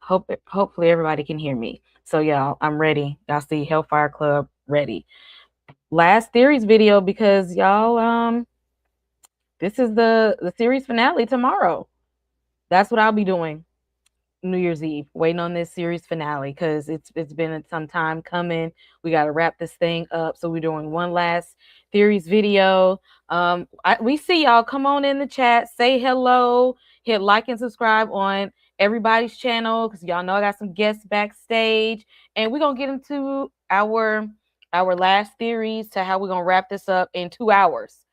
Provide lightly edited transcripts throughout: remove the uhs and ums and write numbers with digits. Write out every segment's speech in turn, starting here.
Hopefully everybody can hear me. So y'all, I'm ready. Y'all see Hellfire Club ready. Last series video because y'all this is the series finale tomorrow. That's what I'll be doing. New Year's Eve, waiting on this series finale because it's been some time coming. We got to wrap this thing up, so we're doing one last series video. We see y'all. Come on in the chat, say hello, hit like and subscribe on everybody's channel because y'all know I got some guests backstage, and we're gonna get into our last theories to how we're gonna wrap this up in 2 hours.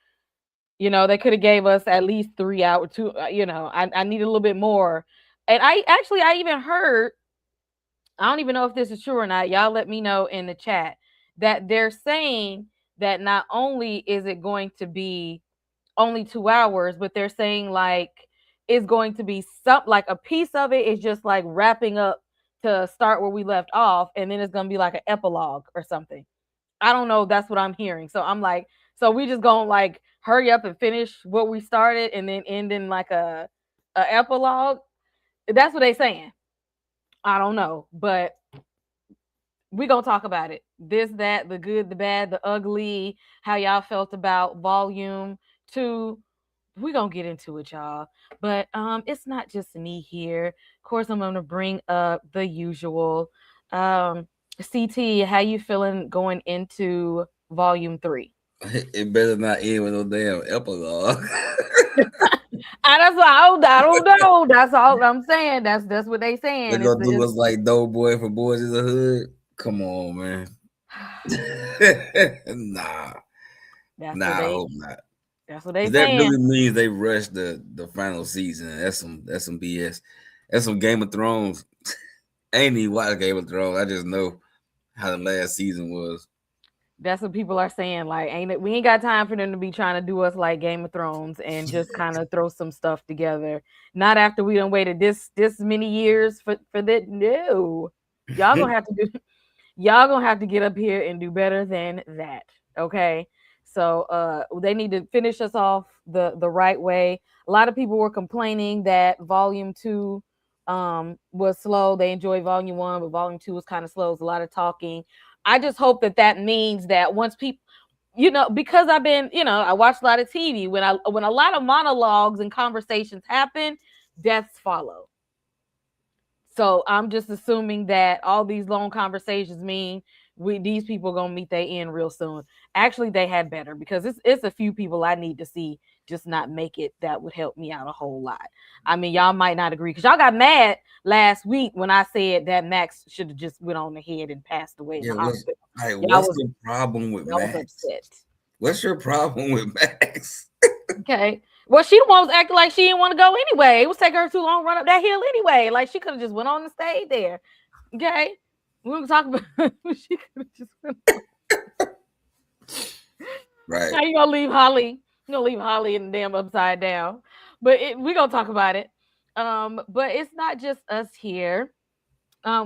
They could have gave us at least 3 hours. I need a little bit more. And I even heard, I don't even know if this is true or not. Y'all let me know in the chat that they're saying that not only is it going to be only 2 hours, but they're saying like it's going to be like a piece of it is just like wrapping up to start where we left off, and then it's gonna be like an epilogue or something. I don't know. That's what I'm hearing. So I'm like, so we just gonna like hurry up and finish what we started and then end in like a epilogue. That's what they saying. I don't know, but we gonna talk about it. This, that, the good, the bad, the ugly. How y'all felt about volume 2? We gonna get into it, y'all. But it's not just me here. Of course, I'm gonna bring up the usual. CT, how you feeling going into volume 3? It better not end with no damn epilogue. That's what I don't know. That's all I'm saying. That's what they They're saying. gonna do us like Doughboy for Boys in the Hood. Come on, man. Nah, That's what nah, I they. hope not. That's what they That saying. really means they rushed the final season. That's some BS. That's some Game of Thrones. I ain't even watch Game of Thrones. I just know how the last season was. That's what people are saying. Like, ain't it? We ain't got time for them to be trying to do us like Game of Thrones and just kind of throw some stuff together. Not after we done waited this many years for that. No, y'all gonna have to do. Y'all gonna have to get up here and do better than that. Okay. So they need to finish us off the right way. A lot of people were complaining that volume 2 was slow. They enjoyed volume 1, but volume 2 was kind of slow. It was a lot of talking. I just hope that means that once people, because I've been, I watch a lot of TV. When a lot of monologues and conversations happen, deaths follow. So I'm just assuming that all these long conversations mean these people gonna meet their end real soon. Actually, they had better because it's a few people I need to see just not make it. That would help me out a whole lot. I mean, y'all might not agree because y'all got mad last week when I said that Max should have just went on ahead and passed away in Yeah, the hospital. Y'all what's was the problem with y'all was Max? upset. What's your problem with Max? Okay. Well, she the one was acting like she didn't want to go anyway. It was taking her too long to run up that hill anyway. Like she could have just went on and stayed there. Okay. We were talking about she could have just went on. Right. How you gonna leave Holly? You gonna leave Holly in the damn upside down. But we gonna talk about it. But it's not just us here.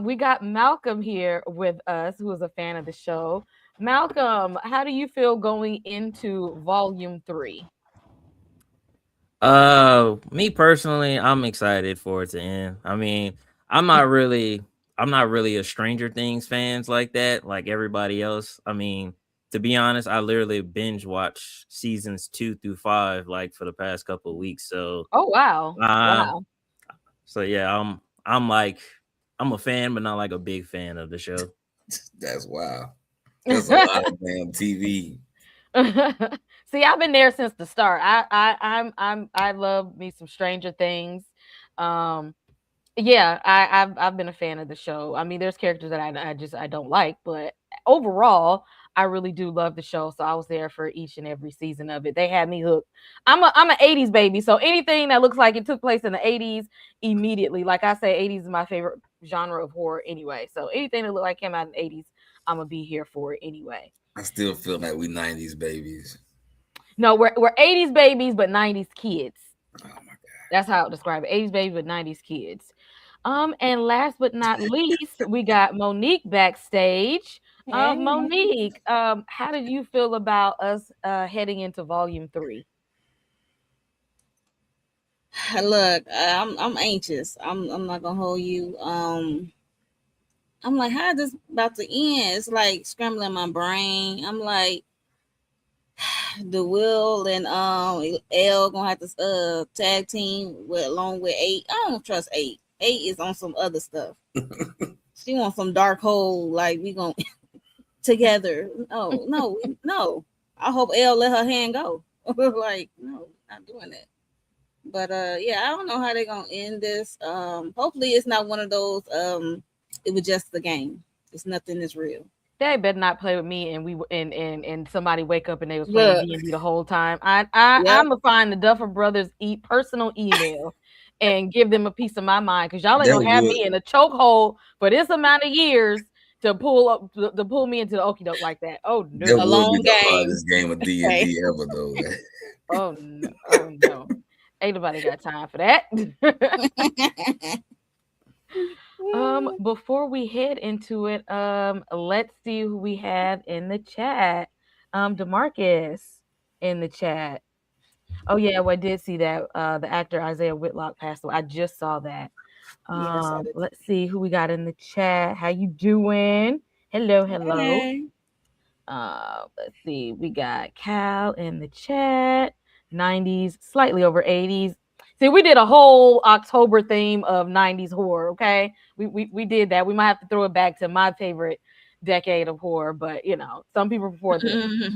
We got Malcolm here with us, who is a fan of the show. Malcolm, how do you feel going into volume 3? Me personally, I'm excited for it to end. I mean, I'm not really I'm not really a Stranger Things fans like that, like everybody else. I mean, to be honest, I literally binge watch seasons 2 through 5 like for the past couple of weeks. Oh wow. Um, Wow. so yeah, I'm like I'm a fan, but not like a big fan of the show. That's wild. That's a lot of damn TV. See, I've been there since the start. I love me some Stranger Things. Um, yeah, I've been a fan of the show. I mean, there's characters that I don't like, but overall, I really do love the show. So I was there for each and every season of it. They had me hooked. I'm an '80s baby, so anything that looks like it took place in the '80s, immediately. Like I say, '80s is my favorite genre of horror anyway. So anything that looked like came out in the '80s, I'm gonna be here for it anyway. I still feel like we '90s babies. No, we're '80s babies, but '90s kids. Oh my god. That's how I would describe it. '80s babies, but '90s kids. And last but not least, we got Monique backstage. Hey. Monique, how did you feel about us heading into volume 3? Look, I'm anxious. I'm not gonna hold you. I'm like, how is this about to end? It's like scrambling my brain. I'm like, the Will and L gonna have to tag team with along with eight. I don't trust eight. Eight is on some other stuff. She wants some dark hole. Like we gonna together. No, no, no. I hope L let her hand go. Like no, not doing that. But yeah, I don't know how they're gonna end this. Hopefully it's not one of those. It was just the game. It's nothing that's real. They better not play with me, and and somebody wake up and they was playing Look, D&D the whole time. yep. I'm gonna find the Duffer Brothers personal email and give them a piece of my mind, because y'all ain't That gonna have me would in a chokehold for this amount of years to pull up to pull me into the okey doke like that. Oh that A no. would be long the game. hardest game of D and Okay. D ever, though. Oh no. Oh no. Ain't nobody got time for that. Before we head into it, let's see who we have in the chat. Demarcus in the chat. Oh yeah, well, I did see that. The actor Isaiah Whitlock passed away. I just saw that. Yes, I did. Let's see who we got in the chat. How you doing? Hello, hello. Hey. Let's see. We got Cal in the chat. 90s, slightly over 80s. See, we did a whole October theme of 90s horror, okay? We did that. We might have to throw it back to my favorite decade of horror, but some people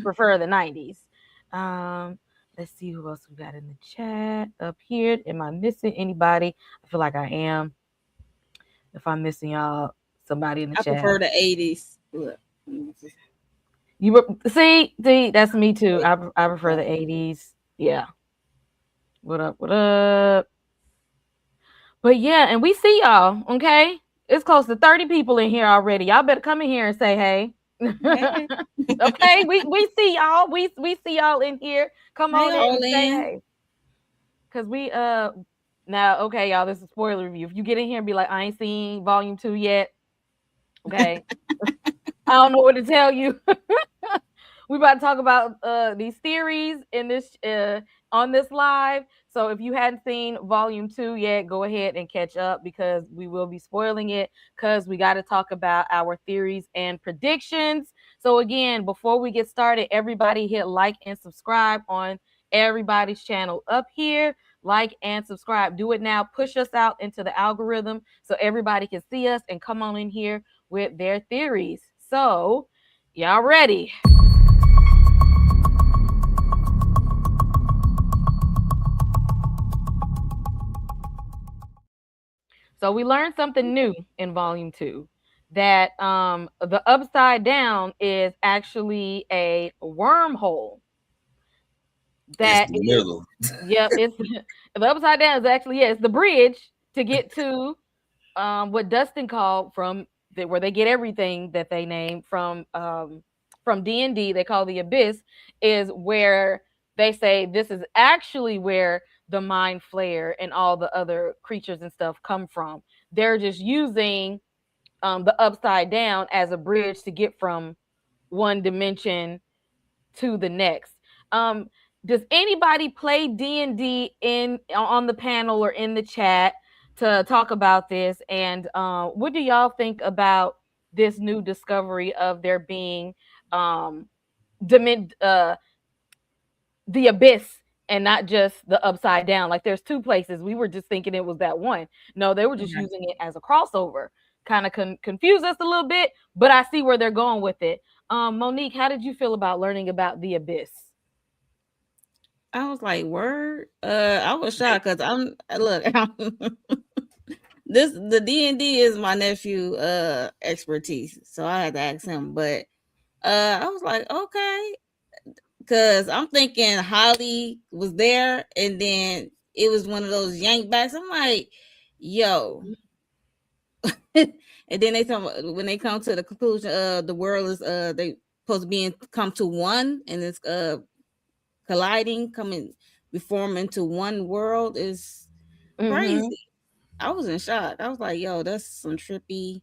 prefer the 90s. Um, let's see who else we got in the chat up here. Am I missing anybody? I feel like I am. If I'm missing y'all, somebody in the I chat. prefer the 80s. Look. You were see, that's me too. I prefer the 80s. Yeah. What up? What up? But yeah, and we see y'all. Okay, it's close to 30 people in here already. Y'all better come in here and say hey. Hey. Okay, we see y'all. We see y'all in here. Come Hey, on in and say Arlene. hey, cause we now okay, y'all. This is a spoiler review. If you get in here and be like, I ain't seen volume 2 yet. Okay, I don't know what to tell you. We about to talk about these theories in this on this live. So if you hadn't seen volume 2 yet, go ahead and catch up, because we will be spoiling it, because we got to talk about our theories and predictions. So again, before we get started, everybody hit like and subscribe on everybody's channel up here. Like and subscribe. Do it now. Push us out into the algorithm so everybody can see us and come on in here with their theories. So, y'all ready? So we learned something new in volume 2, that the upside down is actually a wormhole. It's That the is, middle. yep, it's the upside down is actually, yeah, it's the bridge to get to what Dustin called where they get everything that they name from D&D, they call the abyss, is where they say this is actually where the mind flare and all the other creatures and stuff come from. They're just using the upside down as a bridge to get from one dimension to the next. Um, does anybody play D&D in on the panel or in the chat to talk about this? And what do y'all think about this new discovery of there being um, dimen- uh, the abyss and not just the upside down? Like there's two places. We were just thinking it was that one. No, they were just Right. using it as a crossover. Kind of confused us a little bit, but I see where they're going with it. Monique, how did you feel about learning about the abyss? I was like, word. I was shocked because I'm look. This the D&D is my nephew expertise, so I had to ask him. But I was like, okay, because I'm thinking Holly was there, and then it was one of those yank backs. I'm like, yo. And then they talk when they come to the conclusion, the world is they supposed to be come to one, and it's colliding, coming, we form into one world is Mm-hmm. crazy. I was in shock. I was like, yo, that's some trippy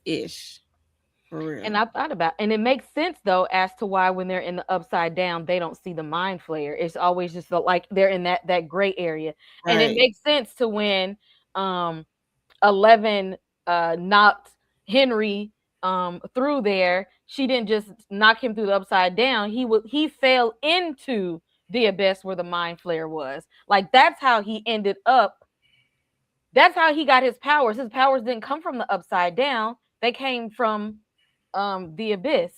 ish. For real. And I thought about, and it makes sense though as to why when they're in the upside down, they don't see the mind flare. It's always just like they're in that gray area, and it Right. makes sense to when um 11 knocked Henry through there. She didn't just knock him through the upside down. He fell into the abyss where the mind flare was. Like that's how he ended up. That's how he got his powers. His powers didn't come from the upside down. They came from the abyss.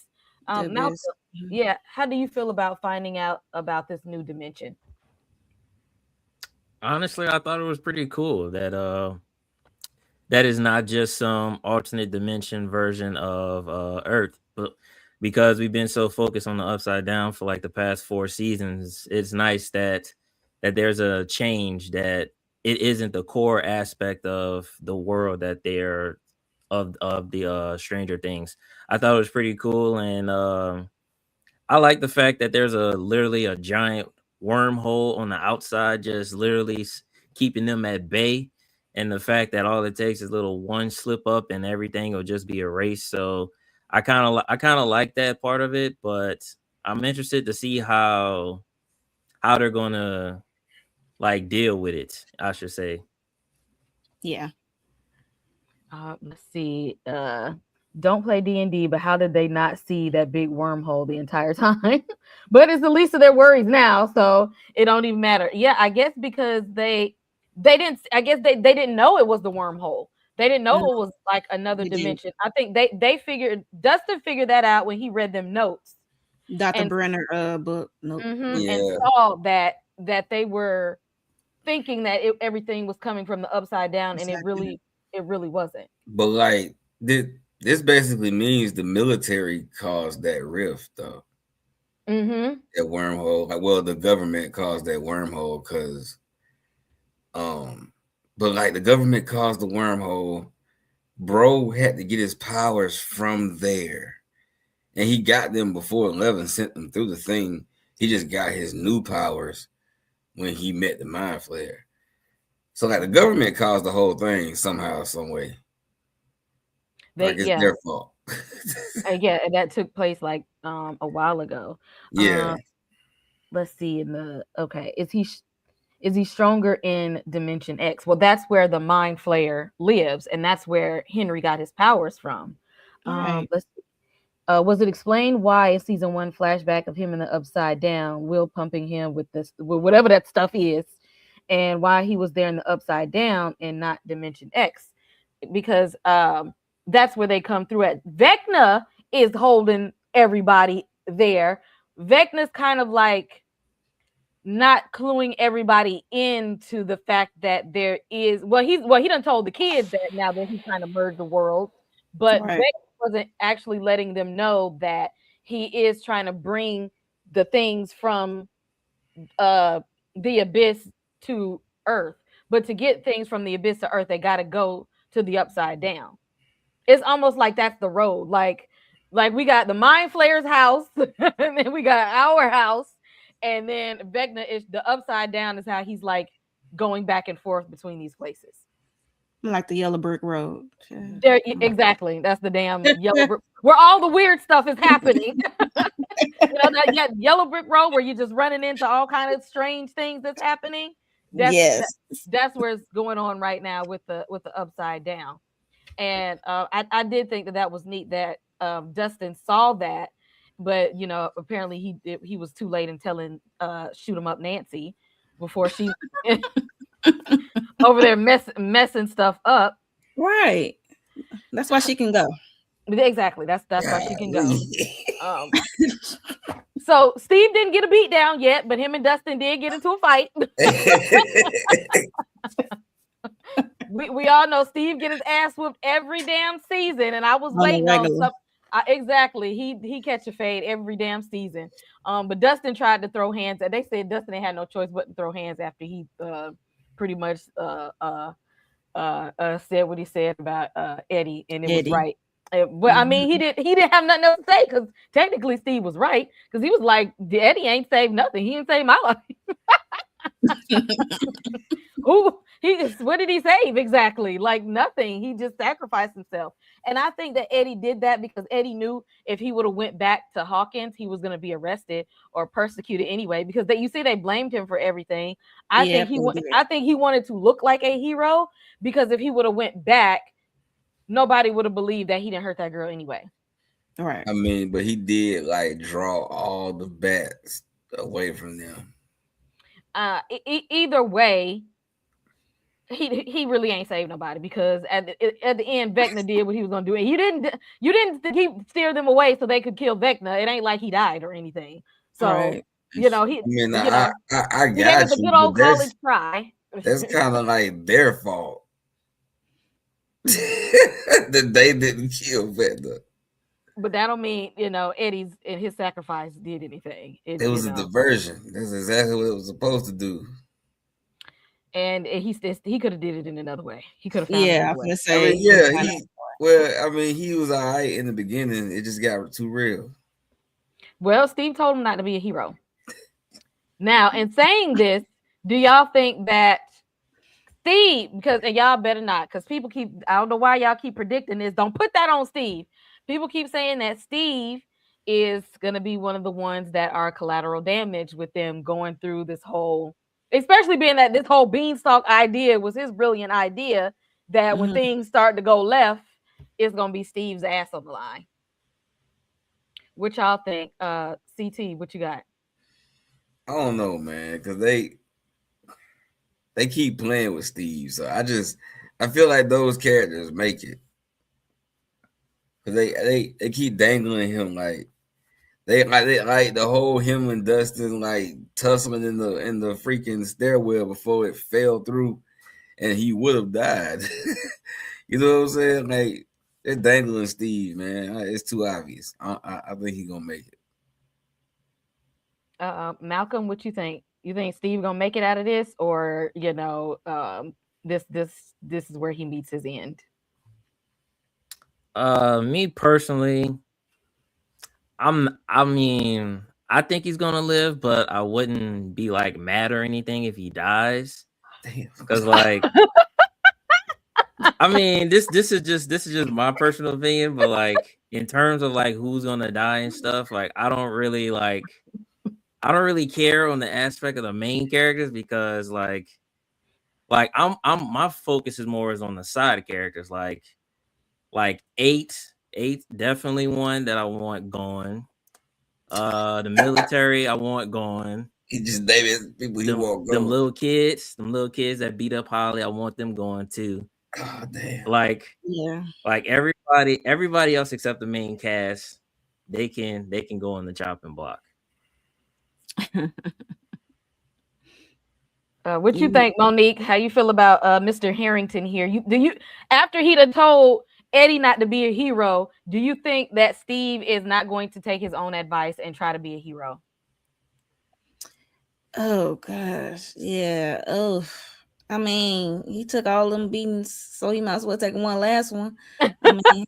The Now, best. yeah, how do you feel about finding out about this new dimension? Honestly, I thought it was pretty cool that that is not just some alternate dimension version of Earth, but because we've been so focused on the upside down for like the past 4 seasons, it's nice that there's a change, that it isn't the core aspect of the world that they're of the Stranger Things. I thought it was pretty cool, and I like the fact that there's a literally a giant wormhole on the outside, just literally keeping them at bay. And the fact that all it takes is little one slip up and everything will just be erased. So I kind of like that part of it, but I'm interested to see how they're gonna like deal with it, I should say. Yeah. Let's see. Don't play D&D, but how did they not see that big wormhole the entire time? But it's the least of their worries now, so it don't even matter. Yeah, I guess because they didn't. I guess they didn't know it was the wormhole. They didn't know No, it was like another they didn't. dimension. I think they figured Dustin figured that out when he read them notes Dr. and Brenner book. Nope. and Yeah, saw that they were thinking that everything was coming from the upside down, and Exactly. it really wasn't. but like this basically means the military caused that rift, though. Mm-hmm. That wormhole. Like, well, the government caused that wormhole because, um, but like the government caused the wormhole. Bro had to get his powers from there, and he got them before 11 sent them through the thing. He just got his new powers when he met the mind flare. So like the government caused the whole thing somehow, some way. They Like it's yeah their fault. yeah, and that took place like a while ago. Yeah. Uh, let's see in the okay, is he stronger in Dimension X? Well, that's where the Mind Flayer lives, and that's where Henry got his powers from. Right. Let's was it explained why in season one flashback of him in the upside down, Will pumping him with this, with whatever that stuff is, and why he was there in the upside down and not Dimension X? Because that's where they come through at. Vecna is holding everybody there. Vecna's kind of like not cluing everybody into the fact that there is he done told the kids that now that he's trying to merge the world, but Right. Beck wasn't actually letting them know that he is trying to bring the things from uh the abyss to earth. But to get things from the abyss to earth, they gotta go to the upside down. It's almost like that's the road. Like we got the Mind Flayer's house, and then we got our house, and then Vecna is the upside down is how he's like going back and forth between these places. Like the yellow brick road. Yeah. There exactly. That's the damn yellow brick where all the weird stuff is happening. That yellow brick road where you're just running into all kind of strange things that's happening. That's Yes. that's where it's going on right now with the upside down. And I did think that was neat that Dustin saw that, but apparently he was too late in telling shoot 'em up Nancy before she over there messing stuff up. Right. That's why she can go. Exactly, that's why she can go. Um, so Steve didn't get a beat down yet, but him and Dustin did get into a fight. We all know Steve get his ass whooped every damn season, and I was waiting on some. Exactly, he catch a fade every damn season. But Dustin tried to throw hands. They said Dustin had no choice but to throw hands after he pretty much said what he said about Eddie, and it was right. But I mean, he didn't have nothing else to say because technically Steve was right because he was like, Eddie ain't saved nothing. He didn't save my life. Who he just what did he save exactly? Like nothing. He just sacrificed himself. And I think that Eddie did that because Eddie knew if he would have went back to Hawkins, he was going to be arrested or persecuted anyway. Because you see, they blamed him for everything. Yeah, I think he wanted to look like a hero because if he would have went back, nobody would have believed that he didn't hurt that girl anyway. right. I mean, but he did like draw all the bats away from them. Either way, he really ain't saved nobody because at the end Vecna did what he was gonna do, and you didn't keep steer them away so they could kill Vecna. It ain't like he died or anything. So Right. he I mean, you know I he gave got it the you, good but old college try. that's kind of like their fault that they didn't kill Vecna. But that don't mean Eddie's and his sacrifice did anything. It was a diversion. That's exactly what it was supposed to do. And he could have did it in another way. He could have found Yeah, I another was way. gonna I say mean, he yeah, was kinda- he was all right in the beginning. It just got too real. Well, Steve told him not to be a hero. Now, in saying this, do y'all think that Steve, and y'all better not, because people I don't know why y'all keep predicting this. Don't put that on Steve. People keep saying that Steve is going to be one of the ones that are collateral damage with them going through this whole, especially being that this whole beanstalk idea was his brilliant idea that when things start to go left, it's going to be Steve's ass on the line. What y'all think? CT, what you got? I don't know, man, because they keep playing with Steve, so I feel like those characters make it because they keep dangling him like they like the whole him and Dustin like tussling in the freaking stairwell before it fell through and he would have died. You know what I'm saying? Like they're dangling Steve, man. It's too obvious. I think he's gonna make it. Malcolm, what you think? You think Steve gonna make it out of this, or this is where he meets his end? Me personally, I mean, I think he's gonna live, but I wouldn't be like mad or anything if he dies. Damn. Because like I mean, this is just my personal opinion, but like in terms of like who's gonna die and stuff, like I don't really care on the aspect of the main characters because like I'm my focus is more on the side characters like eight definitely one that I want gone. The military I want gone. He just David people he won't go. Them little kids that beat up Holly, I want them going too. Oh damn. Like yeah. Like everybody else except the main cast, they can go on the chopping block. What you think, Monique? How you feel about Mr. Harrington here? You after he'd have told Eddie not to be a hero, do you think that Steve is not going to take his own advice and try to be a hero? Oh gosh, yeah. Oh, I mean, he took all them beatings, so he might as well take one last one. I mean,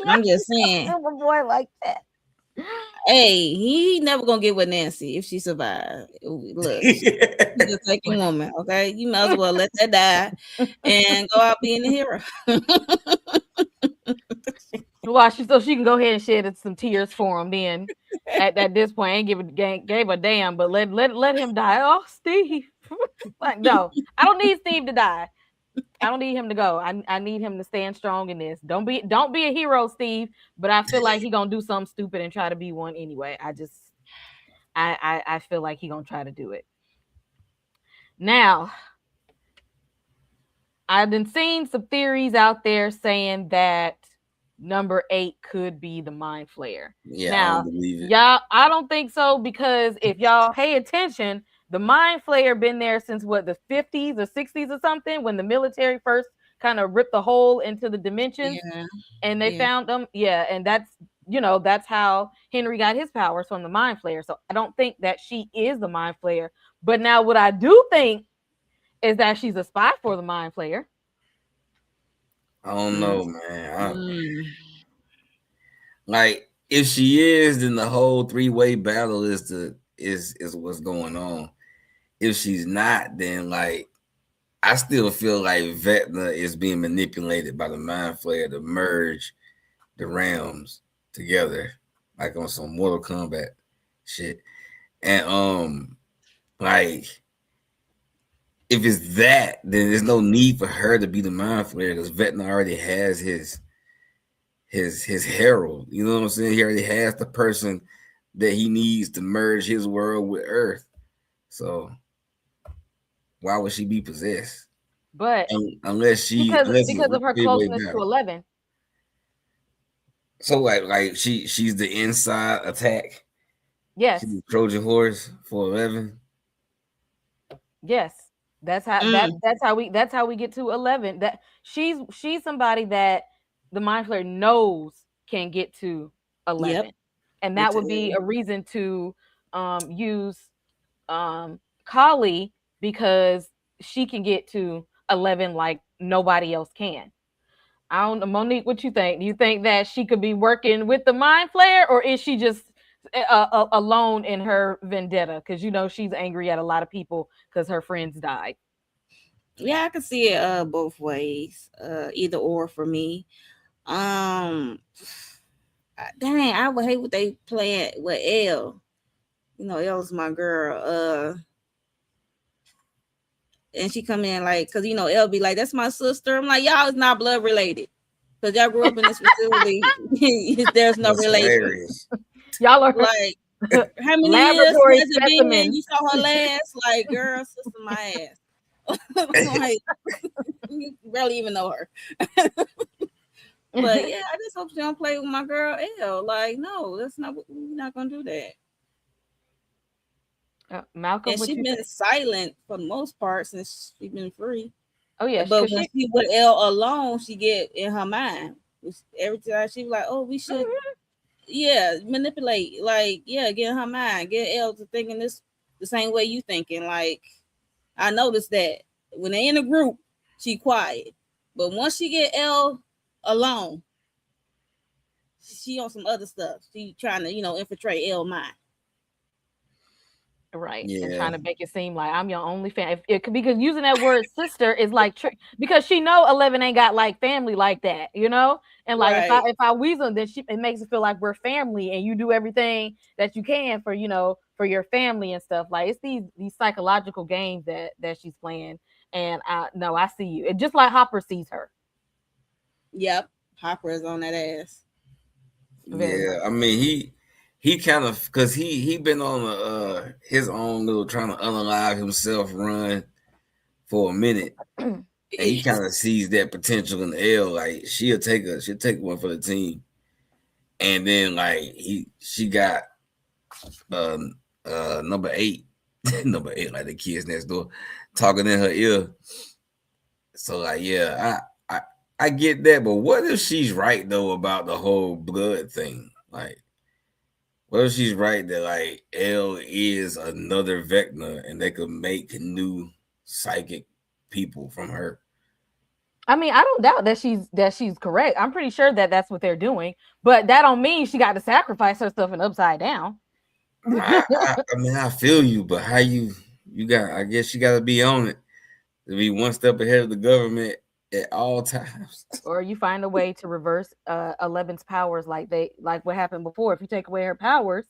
I'm just saying. A boy like that. Hey, he never gonna get with Nancy if she survive. Look, she's a taking woman. Okay, you might as well let that die and go out being a hero. Watch so she can go ahead and shed some tears for him. Then at this point, ain't gave a damn, but let him die. Oh, Steve, like no, I don't need Steve to die. I don't need him to go. I need him to stand strong in this. Don't be a hero, Steve. But I feel like he gonna do something stupid and try to be one anyway. I feel like he gonna try to do it. Now, I've been seeing some theories out there saying that number 8 could be the Mind Flayer. Yeah, now, I don't believe it. Y'all, I don't think so because if y'all pay attention, the Mind Flayer been there since what, the 50s or 60s or something, when the military first kind of ripped the hole into the dimensions, and they found them. Yeah, and that's how Henry got his powers, from the Mind Flayer. So I don't think that she is the Mind Flayer. But now what I do think is that she's a spy for the Mind Flayer. I don't know, man. Like if she is, then the whole 3-way battle is what's going on. if she's not, then like I still feel like Vecna is being manipulated by the Mind Flayer to merge the realms together, like on some Mortal Kombat shit. And like if it's that, then there's no need for her to be the Mind Flayer because Vecna already has his herald. You know what I'm saying? He already has the person that he needs to merge his world with Earth. So why would she be possessed? But Unless unless because it's of her three way closeness to battle. 11. So like she's the inside attack. She's Yes. the Trojan horse for 11. Yes. Mm, That's how we get to 11. That she's somebody that the Mind Flayer knows can get to yep. 11. And Get that to would be L. a reason to use Kali, because she can get to 11 like nobody else can. I don't know, Monique, what you think? Do you think that she could be working with the Mind Flayer, or is she just alone in her vendetta? Because she's angry at a lot of people because her friends died. Yeah, I can see it both ways. Either or for me. Dang, I would hate what they playing with L. You know, L's my girl. And she come in like, cause L be like, that's my sister. I'm like, y'all is not blood related, cause y'all grew up in this facility. There's no That's relation. hilarious. Y'all are Like, how many years laboratory has it been? specimens. You saw her last? Like, girl, sister, my ass. Like, you barely even know her. But yeah, I just hope she don't play with my girl L. Like, no, that's not. We're not gonna do that. Malcolm, And what she you been think? silent for the most part since she been free. Oh yeah, But because when she. she with L alone, she get in her mind. Every time she be like, "Oh, we should, yeah, manipulate." Like, yeah, get in her mind, get L to thinking this the same way you thinking. Like, I noticed that when they in a group, she quiet, but once she get L alone, she on some other stuff. She trying to, infiltrate L mind. Right, and Yeah. trying to make it seem like I'm your only fan. If it could, because using that word sister is like because she know 11 ain't got like family like that. And like if I Right. if I weasel, then it makes it feel like we're family, and you do everything that you can for your family and stuff. Like it's these psychological games that she's playing, and I no, I see you. It just like Hopper sees her Yep. Hopper is on that ass. very Yeah. much I so. mean he kind of because he been on his own little trying to unalive himself run for a minute. And he Yes. kind of sees that potential in L. Like she'll take one for the team. And then like she got number 8, number 8, like the kids next door, talking in her ear. So like yeah, I get that, but what if she's right though about the whole blood thing? Like, what if she's right that like L is another Vecna and they could make new psychic people from her? I mean, I don't doubt that she's correct. I'm pretty sure that that's what they're doing, but that don't mean she got to sacrifice herself and upside down. I mean, I feel you, but how you got? I guess you got to be on it to be one step ahead of the government at all times. Or you find a way to reverse 11's powers, like what happened before. If you take away her powers,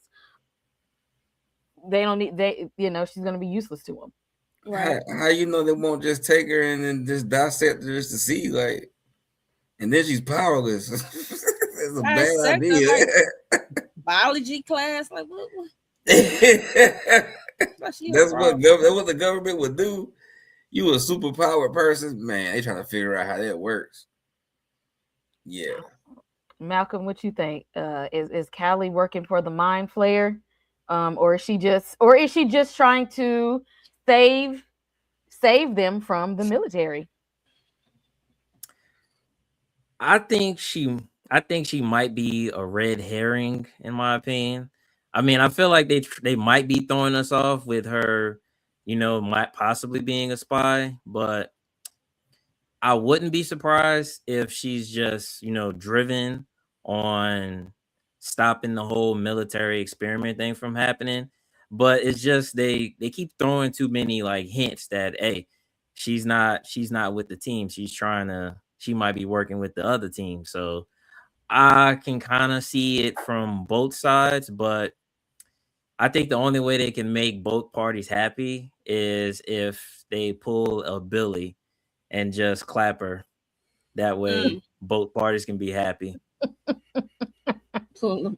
they don't need they she's gonna be useless to them. Right. How you know they won't just take her and then just dissect her just to see like, and then she's powerless. It's a bad Dissect her idea. like biology class. Like what? Why she a frog? That's what the government would do. You a superpowered person, man. They trying to figure out how that works. Yeah, Malcolm, what you think? Is Callie working for the Mind Flayer, or is she just trying to save save them from the military? I think she might be a red herring in my opinion. I mean, I feel like they might be throwing us off with her, might possibly being a spy, but I wouldn't be surprised if she's just, driven on stopping the whole military experiment thing from happening. But it's just they keep throwing too many like hints that hey, she's not with the team. She might be working with the other team. So I can kind of see it from both sides, but I think the only way they can make both parties happy is if they pull a Billy and just clap her. That way, both parties can be happy. You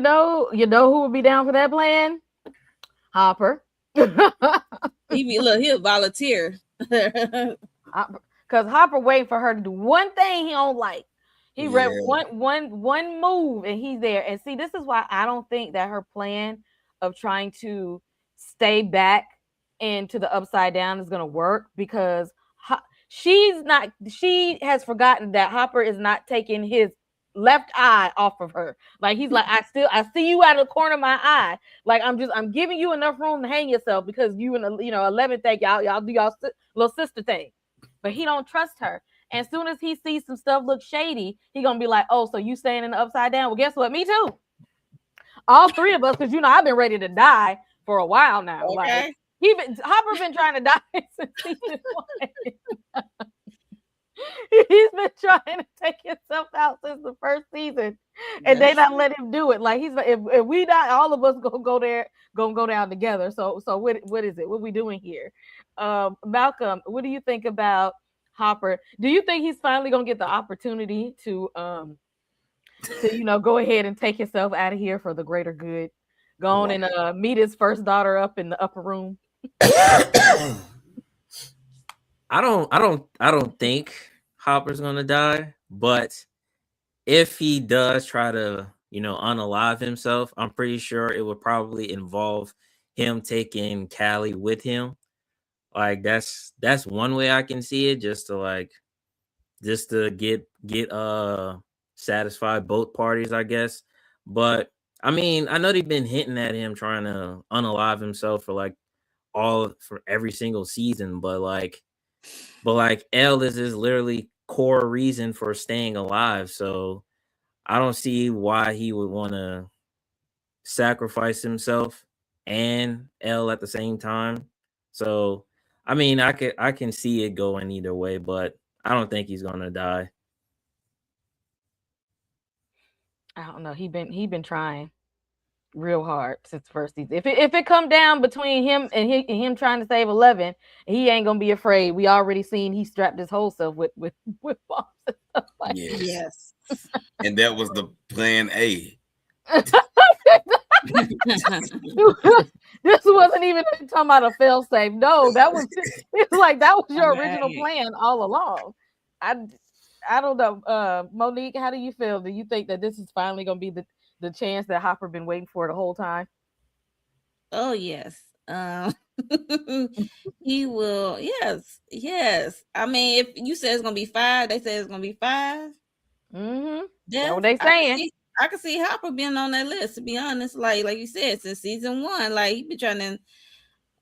know who would be down for that plan? Hopper. He'll volunteer. Because Hopper waiting for her to do one thing he don't like. He read one move and he's there. And see, this is why I don't think that her plan of trying to stay back into the upside down is gonna work because she has forgotten that Hopper is not taking his left eye off of her. Like he's like, I see you out of the corner of my eye. Like I'm giving you enough room to hang yourself because you and 11 think y'all do y'all little sister thing. But he don't trust her. And as soon as he sees some stuff look shady, he gonna be like, oh, so you staying in the upside down? Well, guess what? Me too. All three of us, because I've been ready to die for a while now. Okay. Like Hopper been trying to die since season 1. He's been trying to take himself out since the first season, and they not let him do it. Like he's like, if we die, all of us gonna go down together. So what is it? What we doing here? Malcolm, what do you think about Hopper? Do you think he's finally gonna get the opportunity to go ahead and take himself out of here for the greater good? Go on and meet his first daughter up in the upper room. I don't think Hopper's gonna die, but if he does try to, unalive himself, I'm pretty sure it would probably involve him taking Callie with him. Like that's one way I can see it, just to get satisfy both parties, I guess. But I mean, I know they've been hinting at him trying to unalive himself for every single season, but Elle is his literally core reason for staying alive. So I don't see why he would want to sacrifice himself and Elle at the same time. So I mean, I can see it going either way, but I don't think he's gonna die. I don't know. He been trying real hard since first season. If it come down between him and him trying to save 11, he ain't gonna be afraid. We already seen he strapped his whole self with bombs and stuff like Yes. Yes. And that was the plan A. This wasn't even talking about a fail safe. No, that was it's like that was your original plan all along. I don't know. Monique, how do you feel? Do you think that this is finally gonna be the chance that Hopper been waiting for the whole time? Oh yes. He will. Yes. I mean, if you said it's gonna be 5, they say it's gonna be 5. Mm-hmm. That's what they saying. I can see Hopper being on that list. To be honest, like you said, since season 1, like he been trying to,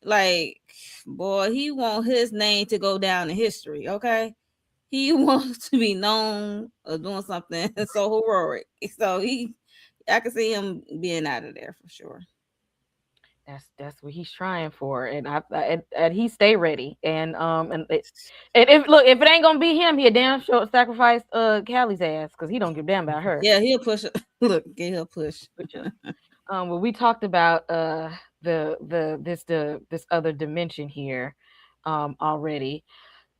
like, boy, he want his name to go down in history. Okay, he wants to be known of doing something so heroic. So I can see him being out of there for sure. That's what he's trying for, and and he stay ready. And if it ain't gonna be him, he'll damn sure sacrifice Callie's ass because he don't give a damn about her. Yeah, he'll push. Look, he'll push. Well, we talked about this other dimension here already.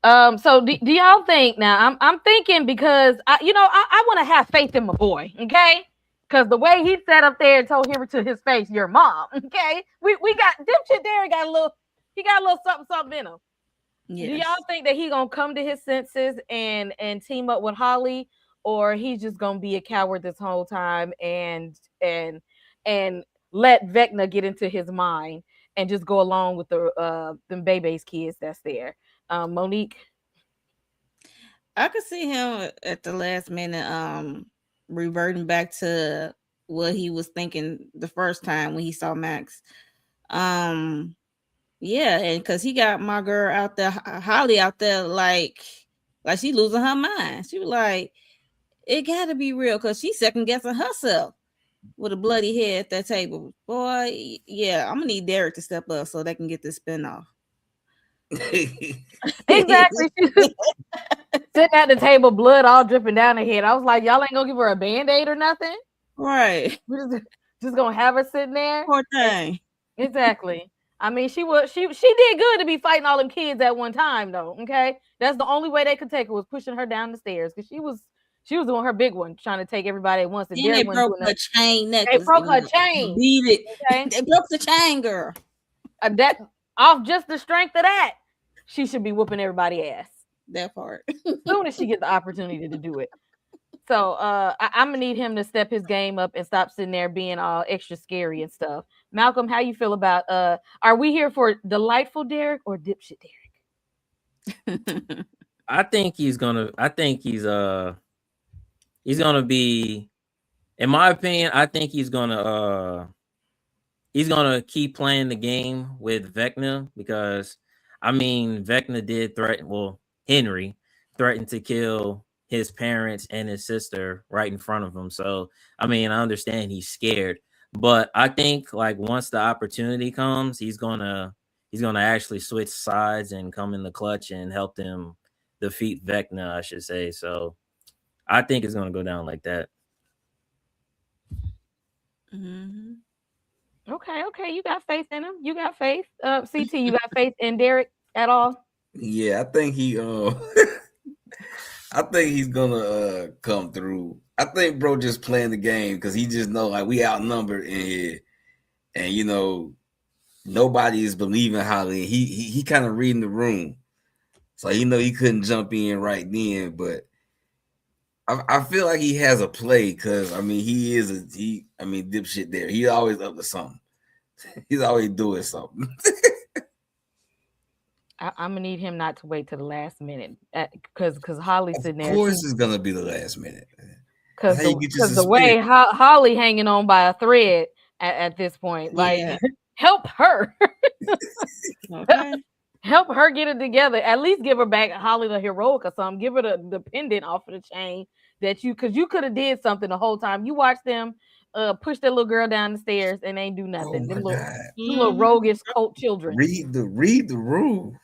So do y'all think now? I'm thinking because I want to have faith in my boy, okay? Because the way he sat up there and told him to his face, "Your mom," okay? We got dipshit there. He got a little something in him. Yes. Do y'all think that he gonna come to his senses and team up with Holly, or he's just gonna be a coward this whole time and let Vecna get into his mind and just go along with them baby's kids that's there? Monique, I could see him at the last minute reverting back to what he was thinking the first time when he saw Max. Yeah, and because he got my girl out there, Holly out there, like she losing her mind. She was like, it gotta be real because she's second guessing herself. with a bloody head at that table. Boy, yeah, I'm gonna need Derek to step up so they can get this spin off. Exactly. She was sitting at the table, blood all dripping down her head. I was like, y'all ain't gonna give her a band-aid or nothing. Right. We're just gonna have her sitting there. Poor thing. Exactly. I mean, she did good to be fighting all them kids at one time, though. Okay, that's the only way they could take her was pushing her down the stairs because she was doing her big one, trying to take everybody at once. And Then they Derek wasn't broke doing her that. chain They necklace. broke her chain. Beat it. Okay, They broke the chain, girl. that off just the strength of that, she should be whooping everybody ass That part. as soon as she get the opportunity to do it. So I'm gonna need him to step his game up and stop sitting there being all extra scary and stuff. Malcolm, how you feel about are we here for delightful Derek or dipshit Derek? I think he's gonna be, in my opinion, I think he's gonna keep playing the game with Vecna because I mean Vecna did threaten, well, Henry threatened to kill his parents and his sister right in front of him. So I mean, I understand he's scared, but I think like once the opportunity comes, he's gonna actually switch sides and come in the clutch and help them defeat Vecna, I should say. So I think it's gonna go down like that. Mm-hmm. Okay, you got faith in him. You got faith. CT, you got faith in Derek at all? Yeah, I think I think he's gonna come through. I think bro just playing the game because he just know like we outnumbered in here, and nobody is believing Holly. He kind of reading the room, so he know he couldn't jump in right then. But I feel like he has a play because I mean dipshit there. He's always up to something. He's always doing something. I'm gonna need him not to wait to the last minute because Holly's sitting there. Of course, it's gonna be the last minute. Because the way Holly hanging on by a thread at this point, like Yeah. help her. Okay. Help her get it together. At least give her back Holly the heroic or something. Give her the pendant off of the chain that because you could have did something the whole time. You watched them push that little girl down the stairs and ain't do nothing. Oh my God. Them little roguish cult children. Read the rule.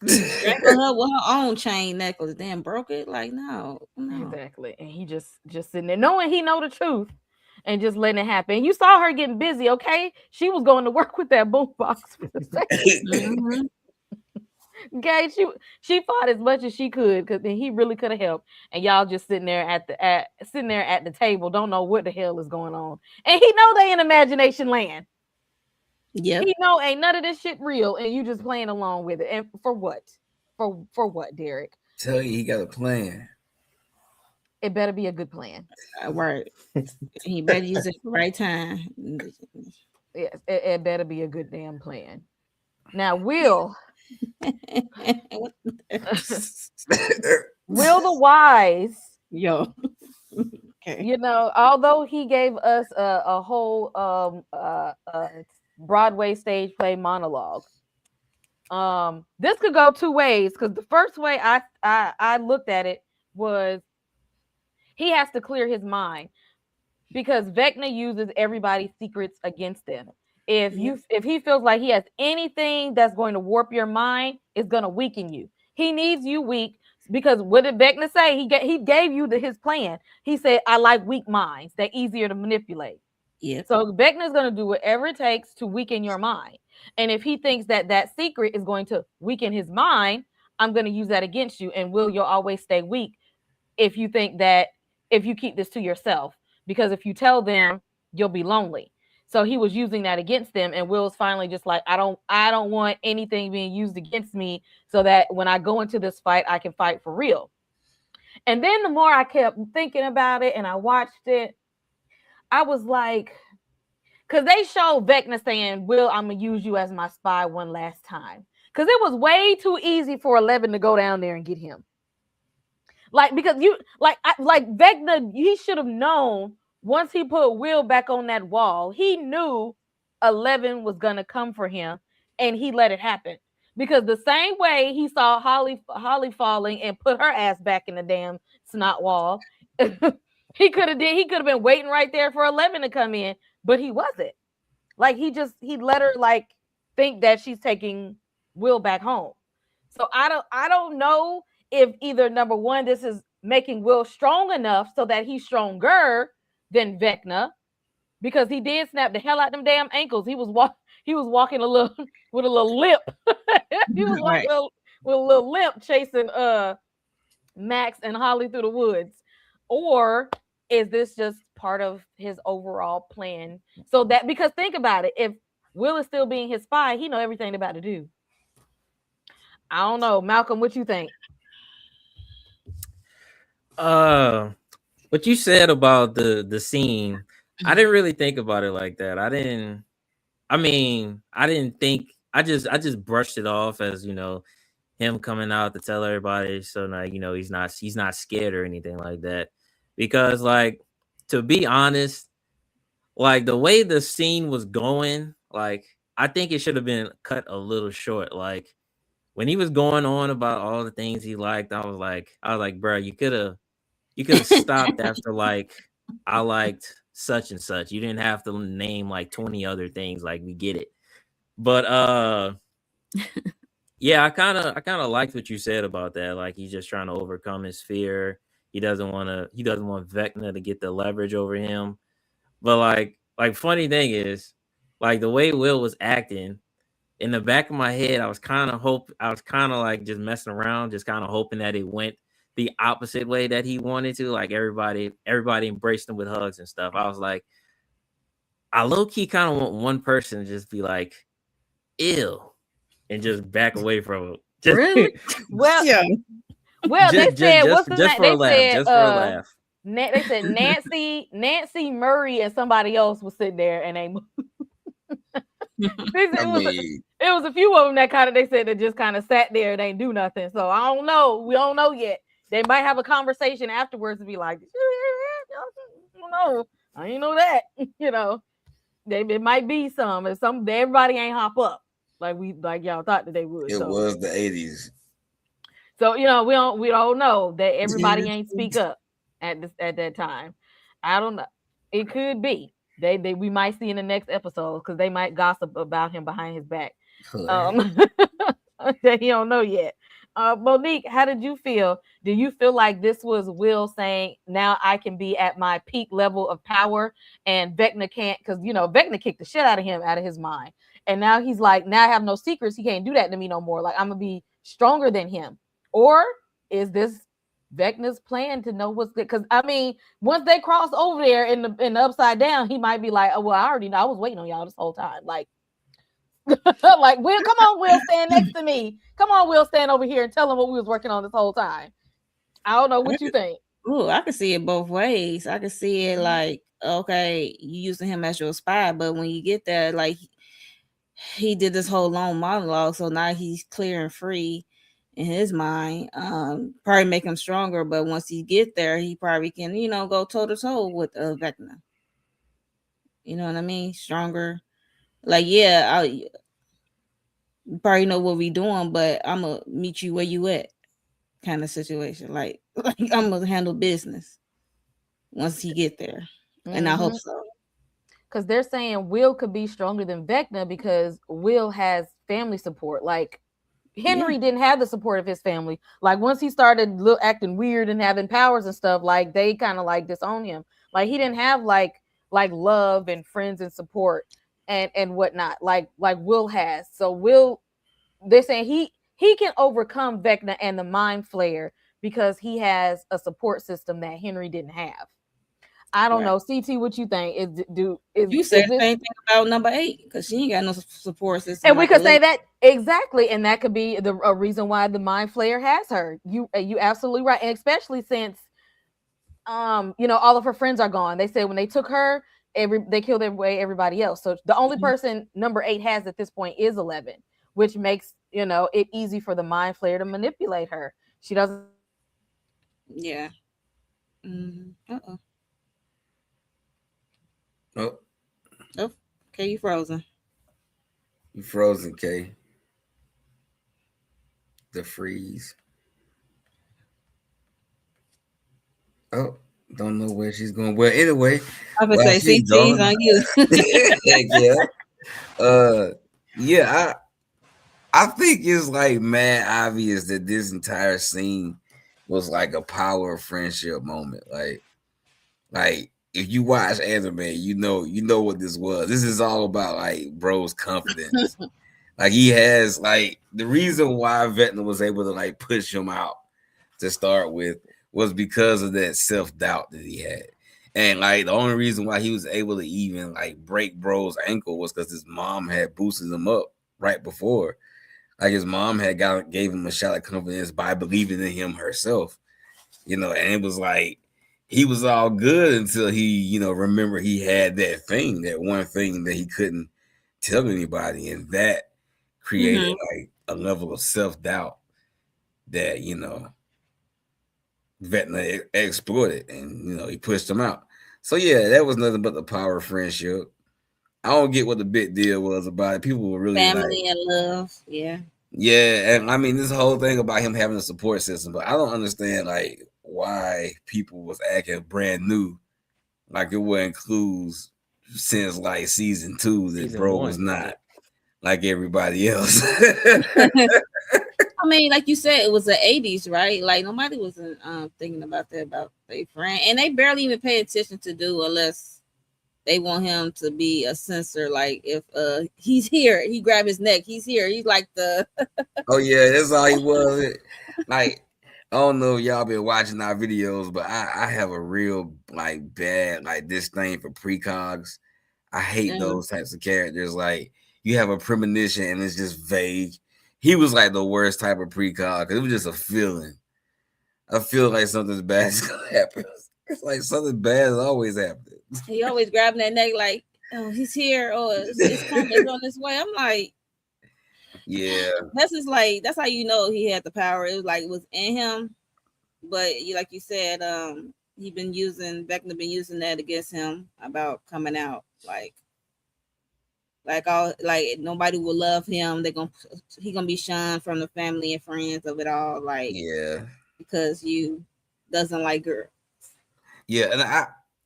Strangled her with her own chain necklace, then broke it. Like, no. Exactly. And he just sitting there knowing he know the truth and just letting it happen. You saw her getting busy, okay? She was going to work with that boombox for a second. Okay, she fought as much as she could because he really could have helped. And y'all just sitting there at the table, don't know what the hell is going on. And he know they in imagination land. Yep. He know ain't none of this shit real, and you just playing along with it. And for what? For what, Derek? Tell you he got a plan. It better be a good plan. Right. He better use it at the right time. Yes, it better be a good damn plan. Now, Will the Wise, Yo. Okay. Although he gave us a whole Broadway stage play monologue, this could go two ways because the first way I looked at it was he has to clear his mind because Vecna uses everybody's secrets against them. If he feels like he has anything that's going to warp your mind, it's going to weaken you. He needs you weak because what did Vecna say? He gave you his plan. He said, "I like weak minds. They're easier to manipulate." Yeah. So Vecna's going to do whatever it takes to weaken your mind. And if he thinks that secret is going to weaken his mind, I'm going to use that against you. And you'll always stay weak if you think that if you keep this to yourself, because if you tell them, you'll be lonely. So he was using that against them, and Will's finally just like, I don't want anything being used against me, so that when I go into this fight, I can fight for real. And then the more I kept thinking about it and I watched it, I was like, because they showed Vecna saying, "Will, I'm gonna use you as my spy one last time," because it was way too easy for 11 to go down there and get him. Like, because Vecna, he should have known once he put Will back on that wall, he knew 11 was gonna come for him, and he let it happen. Because the same way he saw Holly falling and put her ass back in the damn snot wall, He could have been waiting right there for 11 to come in, but he wasn't. Like he let her like think that she's taking Will back home. So I don't know if either number one, this is making Will strong enough so that he's stronger than Vecna, because he did snap the hell out them damn ankles. He was walking a little with a little limp. He was Right. walking with a little limp chasing Max and Holly through the woods. Or is this just part of his overall plan? So that, because think about it, if Will is still being his spy, he know everything about to do. I don't know, Malcolm, what you think? Uh, what you said about the scene, I didn't really think about it like that. I didn't. I mean, I didn't think. I just brushed it off as him coming out to tell everybody, so like he's not scared or anything like that. Because like, to be honest, like the way the scene was going, like I think it should have been cut a little short. Like when he was going on about all the things he liked, I was like, bro, you could have stopped after like I liked such and such. You didn't have to name like 20 other things. Like we get it. But yeah, I kind of liked what you said about that. Like he's just trying to overcome his fear. He doesn't want Vecna to get the leverage over him. But like funny thing is, like the way Will was acting, in the back of my head, I was kind of like just messing around, just kind of hoping that it went the opposite way that he wanted to. Like everybody embraced him with hugs and stuff. I was like, I low key kind of want one person to just be like, "Ew," and just back away from it. Just, Really? Well, Yeah. they said, what's the just name? for a They laugh, said just for a laugh. They said Nancy Murray and somebody else was sitting there and they I it was mean, it was a few of them that kind of, they said, that just kind of sat there and ain't do nothing. So I don't know. We don't know yet. They might have a conversation afterwards and be like, I don't know. I ain't know that. You know, it might be some. If some, everybody ain't hop up like y'all thought that they would. it So was the 80s. we don't know that everybody Yeah. ain't speak up at that time. I don't know. It could be. They we might see in the next episode, because they might gossip about him behind his back. Hilarious. Um, that he don't know yet. Monique, how did you feel? Do you feel like this was Will saying, "Now I can be at my peak level of power," and Vecna can't, because Vecna kicked the shit out of him, out of his mind, and now he's like, "Now I have no secrets. He can't do that to me no more. Like I'm gonna be stronger than him." Or is this Vecna's plan to know what's good? Because I mean, once they cross over there in the upside down, he might be like, "Oh well, I already know. I was waiting on y'all this whole time." Like, like, Will, come on, Will, stand next to me. Come on, Will, stand over here and tell him what we was working on this whole time. I don't know what you think. Ooh, I can see it both ways. I can see it like, okay, you using him as your spy, but when you get there, like he did this whole long monologue, so now he's clear and free in his mind. Probably make him stronger, but once he get there, he probably can, go toe to toe with Vecna. You know what I mean? Stronger. Like, yeah, I probably know what we doing, but I'm gonna meet you where you at, kind of situation. Like, like I'm gonna handle business once he get there, and I hope so. Because they're saying Will could be stronger than Vecna because Will has family support. Like, Yeah, Henry didn't have the support of his family. Like, once he started acting weird and having powers and stuff, like they kind of like disown him. Like he didn't have like love and friends and support and whatnot. Like Will has. So Will, they're saying he can overcome Vecna and the Mind Flayer because he has a support system that Henry didn't have. I don't right. know, CT. What you think? You said Is the this? same thing about number 8 because she ain't got no support system And we like could say 11. that exactly, and that could be a reason why the Mind Flayer has her. You absolutely right, and especially since all of her friends are gone. They said when they took her, they killed everybody else. So the only person number 8 has at this point is 11, which makes it easy for the Mind Flayer to manipulate her. She doesn't. Yeah. Uh-oh. Oh, Oh, okay, you frozen. you frozen, K. The freeze. Oh, Don't know where she's going. Well, anyway, I would while say she's CT's gone, on you. heck yeah. Yeah, I think it's like mad obvious that this entire scene was like a power of friendship moment. Like if you watch anime, you know what this was. This is all about like bro's confidence. Like he has like the reason why Vecna was able to like push him out to start with was because of that self-doubt that he had. And like the only reason why he was able to even like break bro's ankle was because his mom had boosted him up right before. Like his mom had gave him a shot of confidence by believing in him herself, and it was like he was all good until he, remember he had that thing, that one thing that he couldn't tell anybody, and that created Hmm. like a level of self-doubt that, Vecna exploited, and he pushed him out. So yeah, that was nothing but the power of friendship. I don't get what the big deal was about it. People were really like, Family and love. Yeah. yeah, and I mean this whole thing about him having a support system, but I don't understand like why people was acting brand new, like it wasn't clues since like season 2 that Season bro was 1. not like everybody else. I mean, like you said, it was the '80s, right? Like nobody was thinking about that about their friend, and they barely even pay attention to do unless they want him to be a censor. Like if he's here, he grab his neck. He's here. He's like the Oh yeah, that's all he was. Like I don't know if y'all been watching our videos, but I have a real like bad like disdain for precogs. I hate those types of characters. Like you have a premonition and it's just vague. He was like the worst type of precog because it was just a feeling. I feel like something's bad is gonna happen. It's like something bad is always happening. he always grabbing that neck. Like oh, he's here. Oh, it's coming. It's on this way. I'm like. Yeah, That's just like that's how you know he had the power. It was like it was in him, but you like you said, he been using Vecna been using that against him about coming out like all like nobody will love him. He gonna be shunned from the family and friends of it all, like yeah, because you doesn't like girl. yeah, and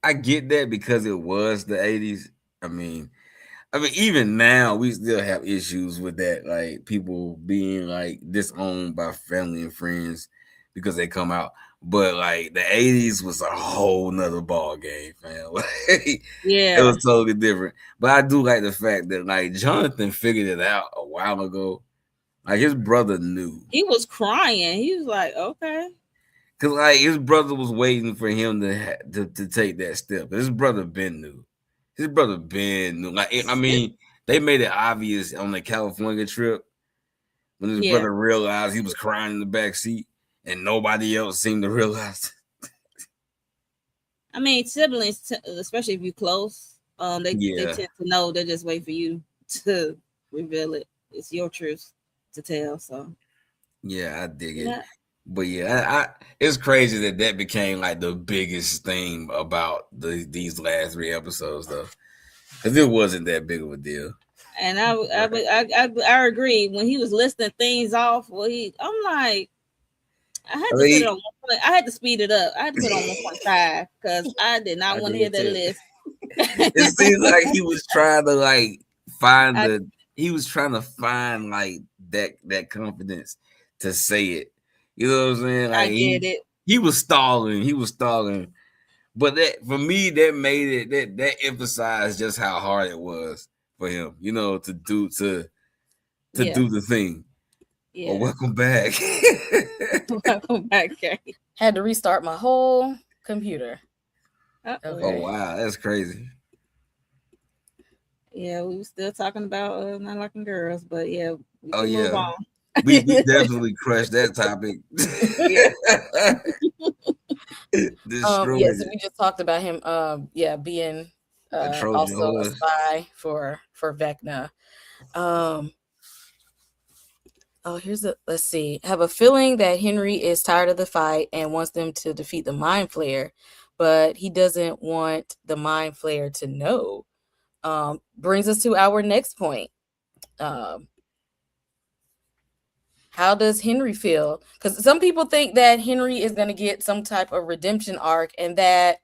I get that because it was the 80s. I mean, even now we still have issues with that, like people being like disowned by family and friends because they come out. But like the 80s was a whole nother ball game, fam. Like, it Yeah, was totally different. But I do like the fact that like Jonathan figured it out a while ago. Like his brother knew. he was crying. He was like, okay, Cause like his brother was waiting for him to take that step. His brother Ben knew. His brother Ben knew. Like I mean, they made it obvious on the California trip when his yeah. brother realized he was crying in the back seat, and nobody else seemed to realize. I mean, siblings, especially if you close, they Yeah, tend to know. They just wait for you to reveal it. It's your truth to tell. So yeah, I dig it. yeah, But yeah, it's crazy that became like the biggest thing about these last 3 episodes though, because it wasn't that big of a deal. and I agree. When he was listing things off, I'm like, I had I to put it mean, on 1 point. I had to speed it up. I had to put it on 1.5 because I did not I want to hear did that too. list. it seems like he was trying to like find I the he was trying to find like that confidence to say it. You know what I'm saying? I Like get it. he was stalling. He was stalling. But that for me, that made it that emphasized just how hard it was for him, to Yeah, do the thing. Oh, yeah. welcome back. Welcome back, Kay. Had to restart my whole computer. Uh-oh. Oh Okay. wow, that's crazy. Yeah, we were still talking about not liking girls, but yeah, we Oh can move yeah. on. We definitely crushed that topic. Yeah. Yeah, Destroyed so it. we just talked about him being A Trojan also a horse. spy for Vecna. Um let's see. Have a feeling that Henry is tired of the fight and wants them to defeat the Mind Flayer, but he doesn't want the Mind Flayer to know. Brings us to our next point. Um How does Henry feel? Because some people think that Henry is going to get some type of redemption arc, and that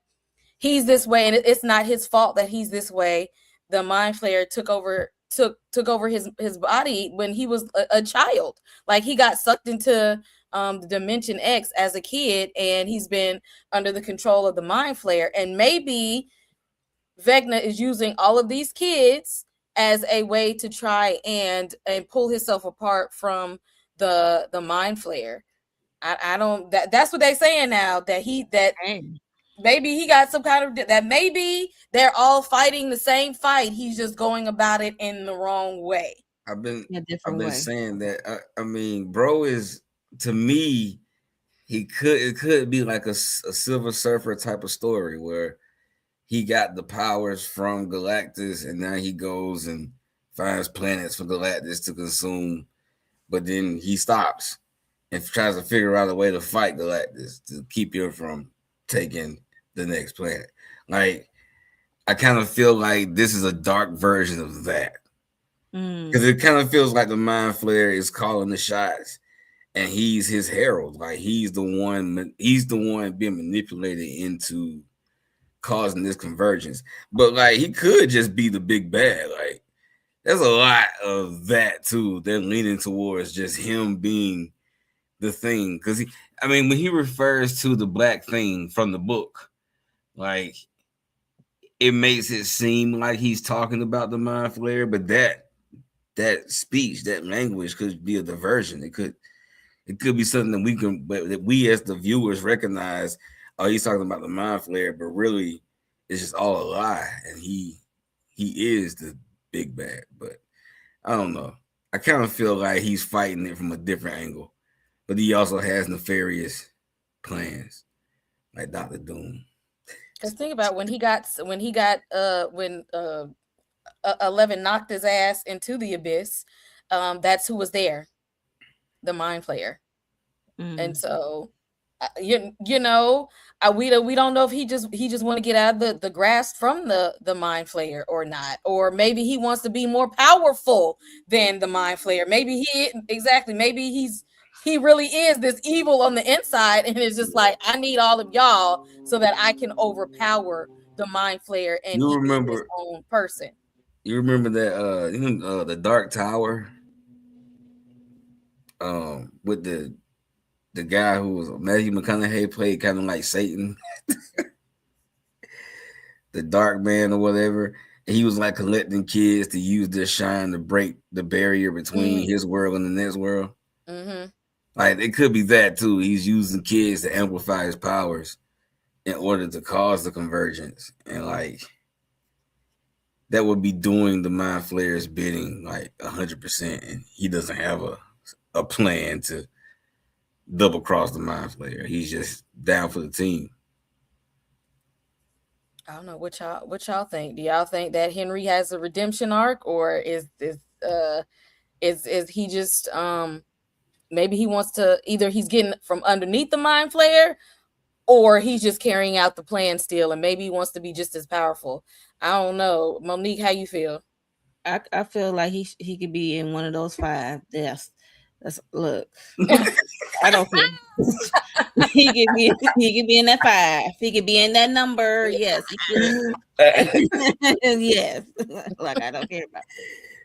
he's this way, and it's not his fault that he's this way. The mind flayer took over his body when he was a child. Like, he got sucked into the Dimension X as a kid, and he's been under the control of the mind flayer. And maybe Vecna is using all of these kids as a way to try and pull himself apart from the mind flayer. I don't, that's what they saying now, that maybe he got some kind of, that maybe they're all fighting the same fight. He's just going about it in the wrong way. I've been A different way. saying that. I mean, bro is, to me, it could be like a Silver Surfer type of story where he got the powers from Galactus, and now he goes and finds planets for Galactus to consume, but then he stops and tries to figure out a way to fight Galactus to keep him from taking the next planet. Like, I kind of feel like this is a dark version of that, because it kind of feels like the mind flayer is calling the shots, and he's his herald. Like, he's the one being manipulated into causing this convergence. But like, he could just be the big bad. Like, there's a lot of that too. They're leaning towards just him being the thing, because when he refers to the black thing from the book, like, it makes it seem like he's talking about the mind flayer, but that speech, that language could be a diversion. It could be something that we as the viewers recognize. Oh, he's talking about the mind flayer, but really it's just all a lie, and he is the big bad. But I don't know. I kind of feel like he's fighting it from a different angle, but he also has nefarious plans, like Dr. Doom. Because think about when 11 knocked his ass into the abyss. That's who was there, the mind flayer. And so, we don't know if he just want to get out of the grasp from the mind flayer or not, or maybe he wants to be more powerful than the mind flayer. Maybe he really is this evil on the inside, and it's just like, I need all of y'all so that I can overpower the mind flayer and he be his own person. You remember that the Dark Tower, with the guy who was Matthew McConaughey played, kind of like Satan, the Dark Man or whatever. And he was like collecting kids to use their shine to break the barrier between his world and the next world. Like, it could be that too. He's using kids to amplify his powers in order to cause the convergence, and like, that would be doing the mind flayer's bidding like 100%, and he doesn't have a plan to double cross the mind flayer. He's just down for the team. I don't know what y'all think. Do y'all think that Henry has a redemption arc, or is he just maybe he wants to, either he's getting from underneath the mind flayer, or he's just carrying out the plan still, and maybe he wants to be just as powerful. I don't know. Monique, how you feel? I feel like he could be in one of those 5. Yes. Look. I don't care. he could be in that 5. He could be in that number. Yes. Yes. Like, I don't care about.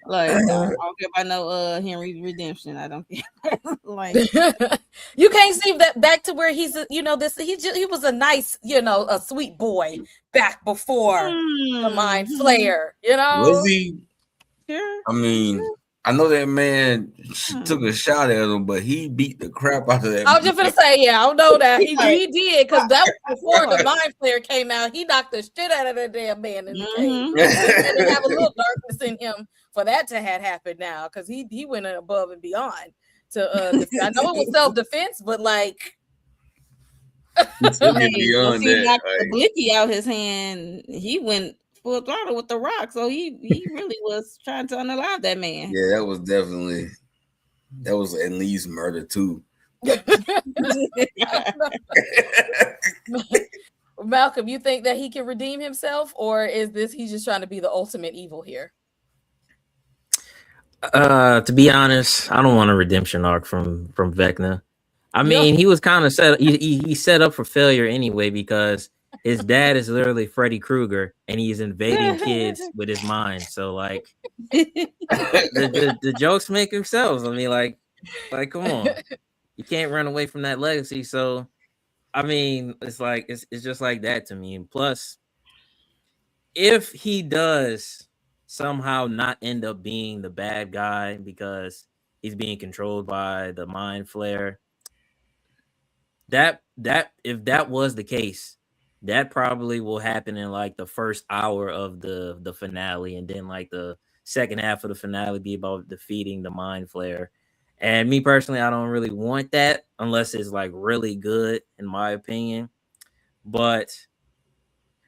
Like, I don't care about no Henry's redemption. I don't care. Like, you can't see that back to where he's he was a nice, a sweet boy back before the mind flayer. Was he? Sure. I mean, I know that man took a shot at him, but he beat the crap out of that. I was just gonna say, yeah, I don't know that he did, because that was before the mind flayer came out. He knocked the shit out of that damn man in the cave. He didn't have a little darkness in him for that to have happened now, because he went above and beyond to I know it was self-defense, but like, he took it beyond he that. knocked the blicky out his hand. He went full throttle with the rock, so he really was trying to unalive that man. Yeah, that was at least murder too. Malcolm, you think that he can redeem himself, or is he's just trying to be the ultimate evil here? To be honest, I don't want a redemption arc from Vecna. I Yeah. mean, he was kind of set. He set up for failure anyway because his dad is literally Freddy Krueger and he's invading kids with his mind. So like the jokes make themselves. I mean, like come on, you can't run away from that legacy. So I mean, it's like it's just like that to me. And plus, if he does somehow not end up being the bad guy because he's being controlled by the mind flare, that if that was the case, that probably will happen in like the first hour of the finale, and then like the second half of the finale be about defeating the mind flare. And me personally, I don't really want that unless it's like really good, in my opinion. But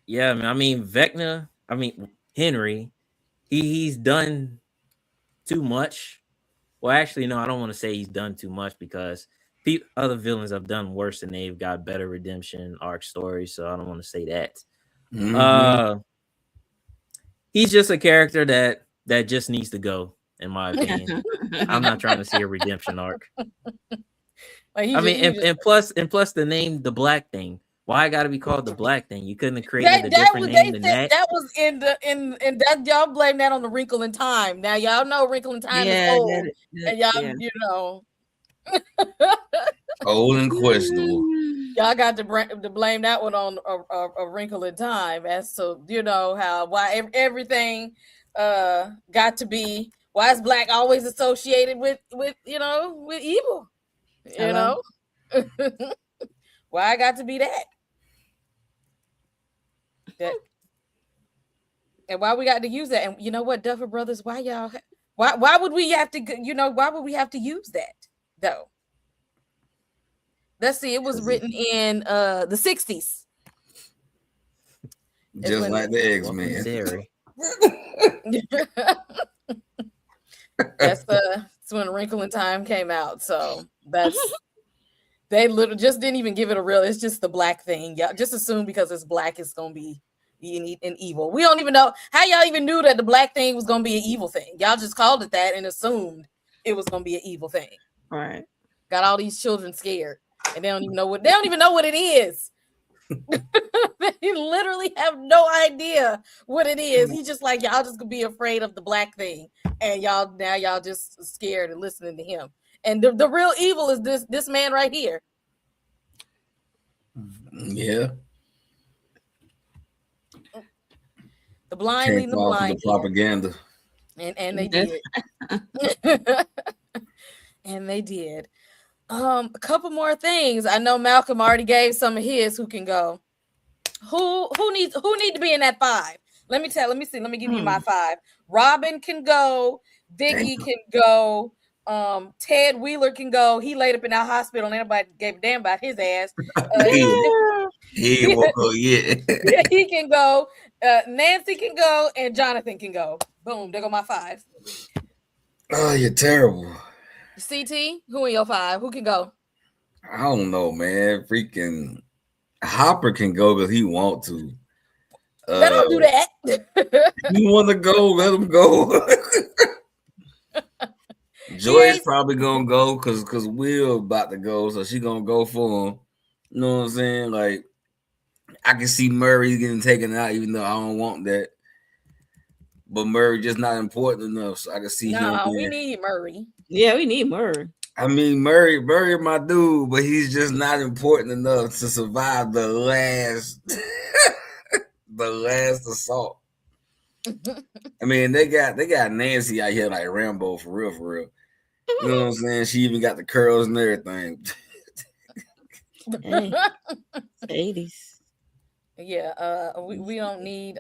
yeah, I mean Vecna, I mean Henry, he's done too much. Well, actually, no, I don't want to say he's done too much because other villains have done worse and they've got better redemption arc stories. So I don't want to say that. Mm-hmm. Uh, he's just a character that just needs to go, in my opinion. I'm not trying to see a redemption arc. Like I mean, he just and plus the name, the Black Thing. Why I got to be called the Black Thing? You couldn't have created a that different was name they than said that. that was in the in that y'all blame that on the Wrinkle in Time. Now y'all know Wrinkle in Time is Yeah, old, and y'all yeah. you know Old and questionable. y'all got to blame that one on a Wrinkle in Time as to you know how why everything got to be why is black always associated with you know with evil you Hello? know why I got to be that and why we got to use that and you know what Duffer Brothers why y'all why would we have to you know why would we have to use that though let's see it was written in the 60s is Just when like the Welcome to X-Men. Derry. that's when Wrinkle in Time came out. So that's they literally just didn't even give it a real. It's just the black thing. Yeah, just assume because it's black, it's gonna be an evil. We don't even know how y'all even knew that the black thing was gonna be an evil thing. Y'all just called it that and assumed it was gonna be an evil thing. Right. Got all these children scared, and they don't even know what it is. They literally have no idea what it is. He's just like y'all just gonna be afraid of the black thing, and y'all just scared and listening to him. And the real evil is this man right here. Yeah. The blind Can't leading the fall for the blind here, propaganda. and they did, and they did. A couple more things. I know Malcolm already gave some of his. Who can go? Who need to be in that 5? Let me see. Let me give you my 5. Robin can go. Vicky Damn. can go. Ted Wheeler can go. He laid up in that hospital and anybody gave a damn about his ass. He ain't woke up yet. He can go. Nancy can go and Jonathan can go. Boom, there go my 5. Oh, you're terrible. CT, who in your 5? Who can go? I don't know, man. Freaking Hopper can go because he want to. They don't do that. You want to go? Let him go. Joy's probably gonna go because Will about to go, so she gonna go for him. You know what I'm saying? Like I can see Murray getting taken out, even though I don't want that. But Murray just not important enough, so I can see him. No, we need Murray. Yeah, we need Murray. I mean, Murray, my dude, but he's just not important enough to survive the last, the last assault. I mean, they got Nancy out here like Rambo for real, for real. You know what I'm saying? She even got the curls and everything. Hey, 80s. Yeah, we don't need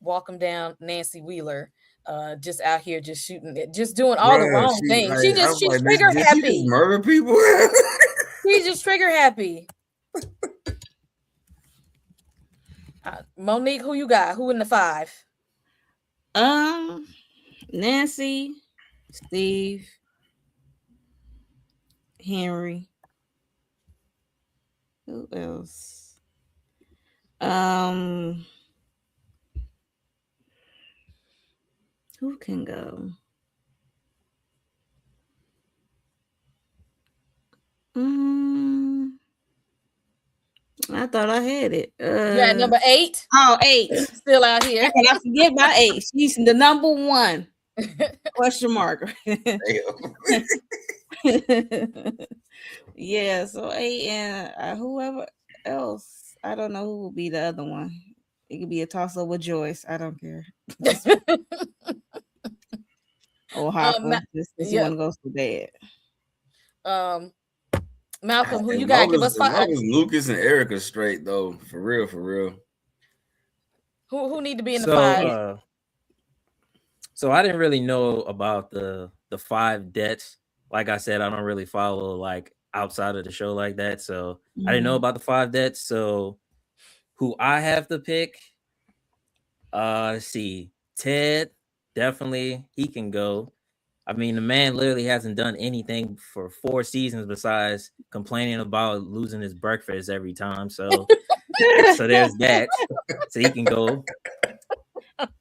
walk them down Nancy Wheeler just out here just shooting it, just doing all the Bruh, wrong things. like, I was She's like, trigger did she just happy. murder people? She's just trigger happy. Monique, who you got? Who in the 5? Nancy, Steve, Henry. Who else? Who can go? I thought I had it. You're at number 8. Oh, 8. Still out here. How can I forget my 8? She's the number 1. Question mark. Yeah, so 8 and whoever else. I don't know who will be the other one. It could be a toss up with Joyce. I don't care. Or Hopper. Just because you want to go so bad. Malcolm, who As you got? long Give as- us 5. as long as Lucas and Erica straight though, for real, for real. Who need to be in the 5? So I didn't really know about the 5 deaths. Like I said, I don't really follow like outside of the show like that. So I didn't know about the 5 deaths. So who I have to pick? Let's see. Ted, definitely he can go. I mean, the man literally hasn't done anything for 4 seasons besides complaining about losing his breakfast every time. So there's that. So he can go.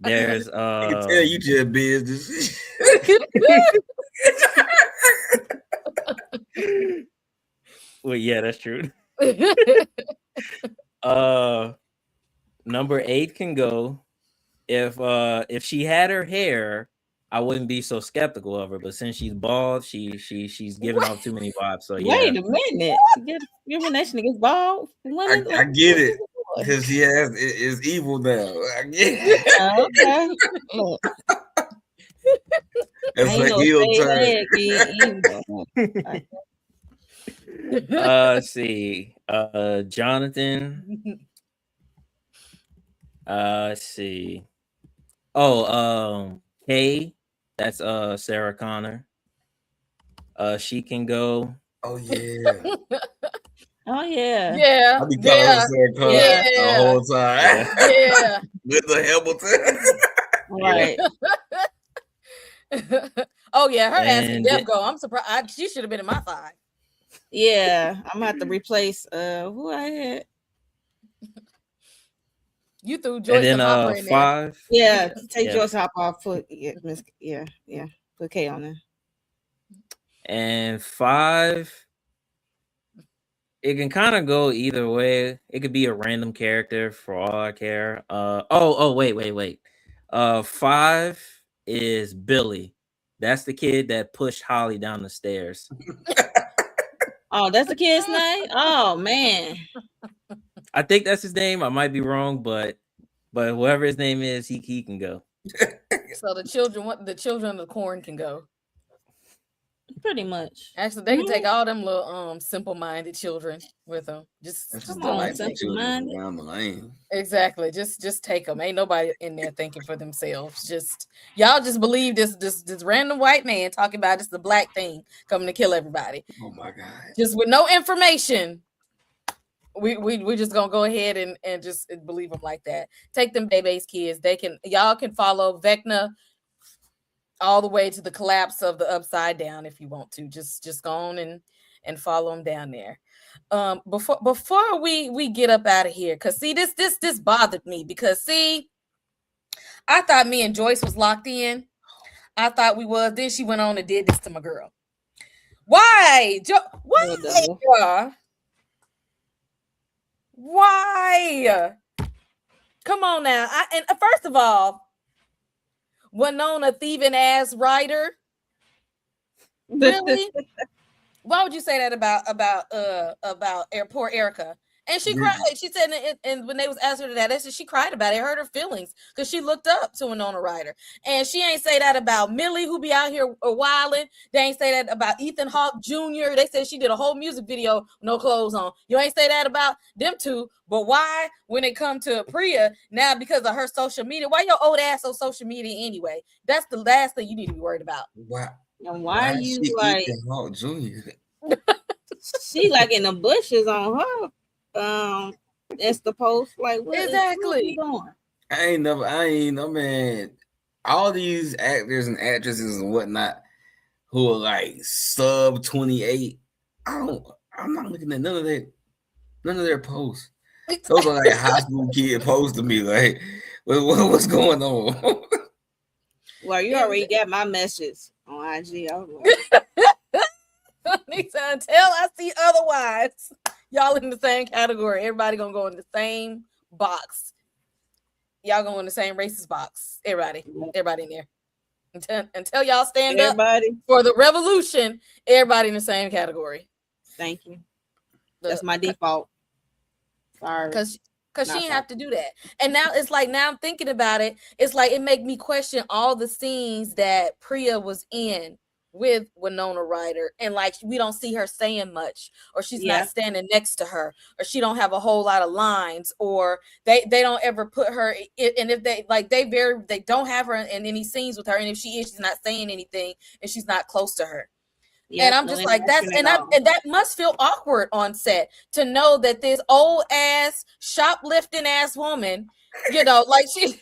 There's I can tell you just business. Well, yeah, that's true. Number 8 can go. If she had her hair, I wouldn't be so skeptical of her. But since she's bald, she's giving off too many vibes. So yeah. Wait a minute. Give me that nigga's bald. I get it. Because he is evil now. I get it. Okay. Look. That's Ain't a no heel fade turn. leg, Let's see. Jonathan. Let's see. Oh, Kay. That's Sarah Connor. She can go. Oh yeah. Oh yeah. Yeah. I be calling her Sarah Connor the whole time. Yeah. With the Hamilton. Right. Oh yeah, her ass can And def go. I'm surprised. She should have been in my 5. Yeah. I'm gonna have to replace who I had. You threw Joyce and then Hopper in there. 5. Yeah, take Yeah. Joyce Hopper off. Put put K on there. And 5, it can kind of go either way. It could be a random character for all I care. Wait. 5 is Billy. That's the kid that pushed Holly down the stairs. Oh, that's the kid's name? Oh man. I think that's his name. I might be wrong, but whoever his name is, he can go. So the children of the corn can go. Pretty much. Actually, they can take all them little simple-minded children with them. Just Come do on, like that. simple-minded. Down the lane. Exactly. Just take them. Ain't nobody in there thinking for themselves. Just y'all just believe this random white man talking about it's the black thing coming to kill everybody. Oh my God. Just with no information. We're just gonna go ahead and just believe them like that. Take them babies, kids. Y'all can follow Vecna all the way to the collapse of the Upside Down if you want to. Just go on and follow them down there. Before we get up out of here, because see this bothered me because see, I thought me and Joyce was locked in. I thought we was. Then she went on and did this to my girl. Why? Why? Come on now. And first of all, Winona thieving ass writer. Really? Why would you say that about poor Erica? And she cried. She said, and when they was asking her that, they said she cried about it. It hurt her feelings because she looked up to Winona Ryder. And she ain't say that about Millie, who be out here wilding. They ain't say that about Ethan Hawke Jr. They said she did a whole music video, no clothes on. You ain't say that about them two. But why, when it come to Priya, now because of her social media, why your old ass on social media anyway? That's the last thing you need to be worried about. Why? And why are you like Ethan Hawke Jr.? She like in the bushes on her Insta post? Like what Exactly. What you doing? I ain't no man. All these actors and actresses and whatnot who are like sub 28. I'm not looking at none of their posts. Those are like high school kid posts to me. Like, what's going on? Well, you already got my message on IG. I was like, Until I see otherwise, y'all in the same category. Everybody gonna go in the same box. Y'all going in the same racist box. Everybody in there. Until y'all stand up for the revolution, everybody in the same category. Thank you. That's my default. Sorry. Because she didn't have to do that. And now it's like, now I'm thinking about it, it's like it make me question all the scenes that Priya was in with Winona Ryder, and like we don't see her saying much, or she's not standing next to her, or she don't have a whole lot of lines, or they don't ever put her in, and if they like they don't have her in any scenes with her, and if she is, she's not saying anything and she's not close to her. And I'm just like, and that must feel awkward on set to know that this old ass shoplifting ass woman, you know, like she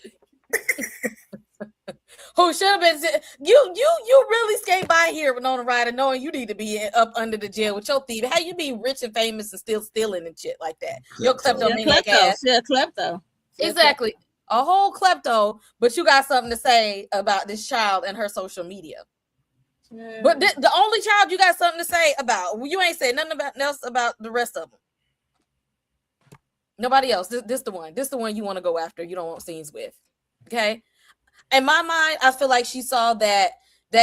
who should have been you really skate by here with Winona Ryder knowing you need to be up under the jail with your thieving. How you be rich and famous and still stealing and shit like that? Your kleptomaniac ass. She's a klepto. Exactly. A whole klepto, but you got something to say about this child and her social media. But the only child you got something to say about, you ain't say nothing else about the rest of them. Nobody else. This the one you want to go after. You don't want scenes with. Okay. In my mind, I feel like she saw that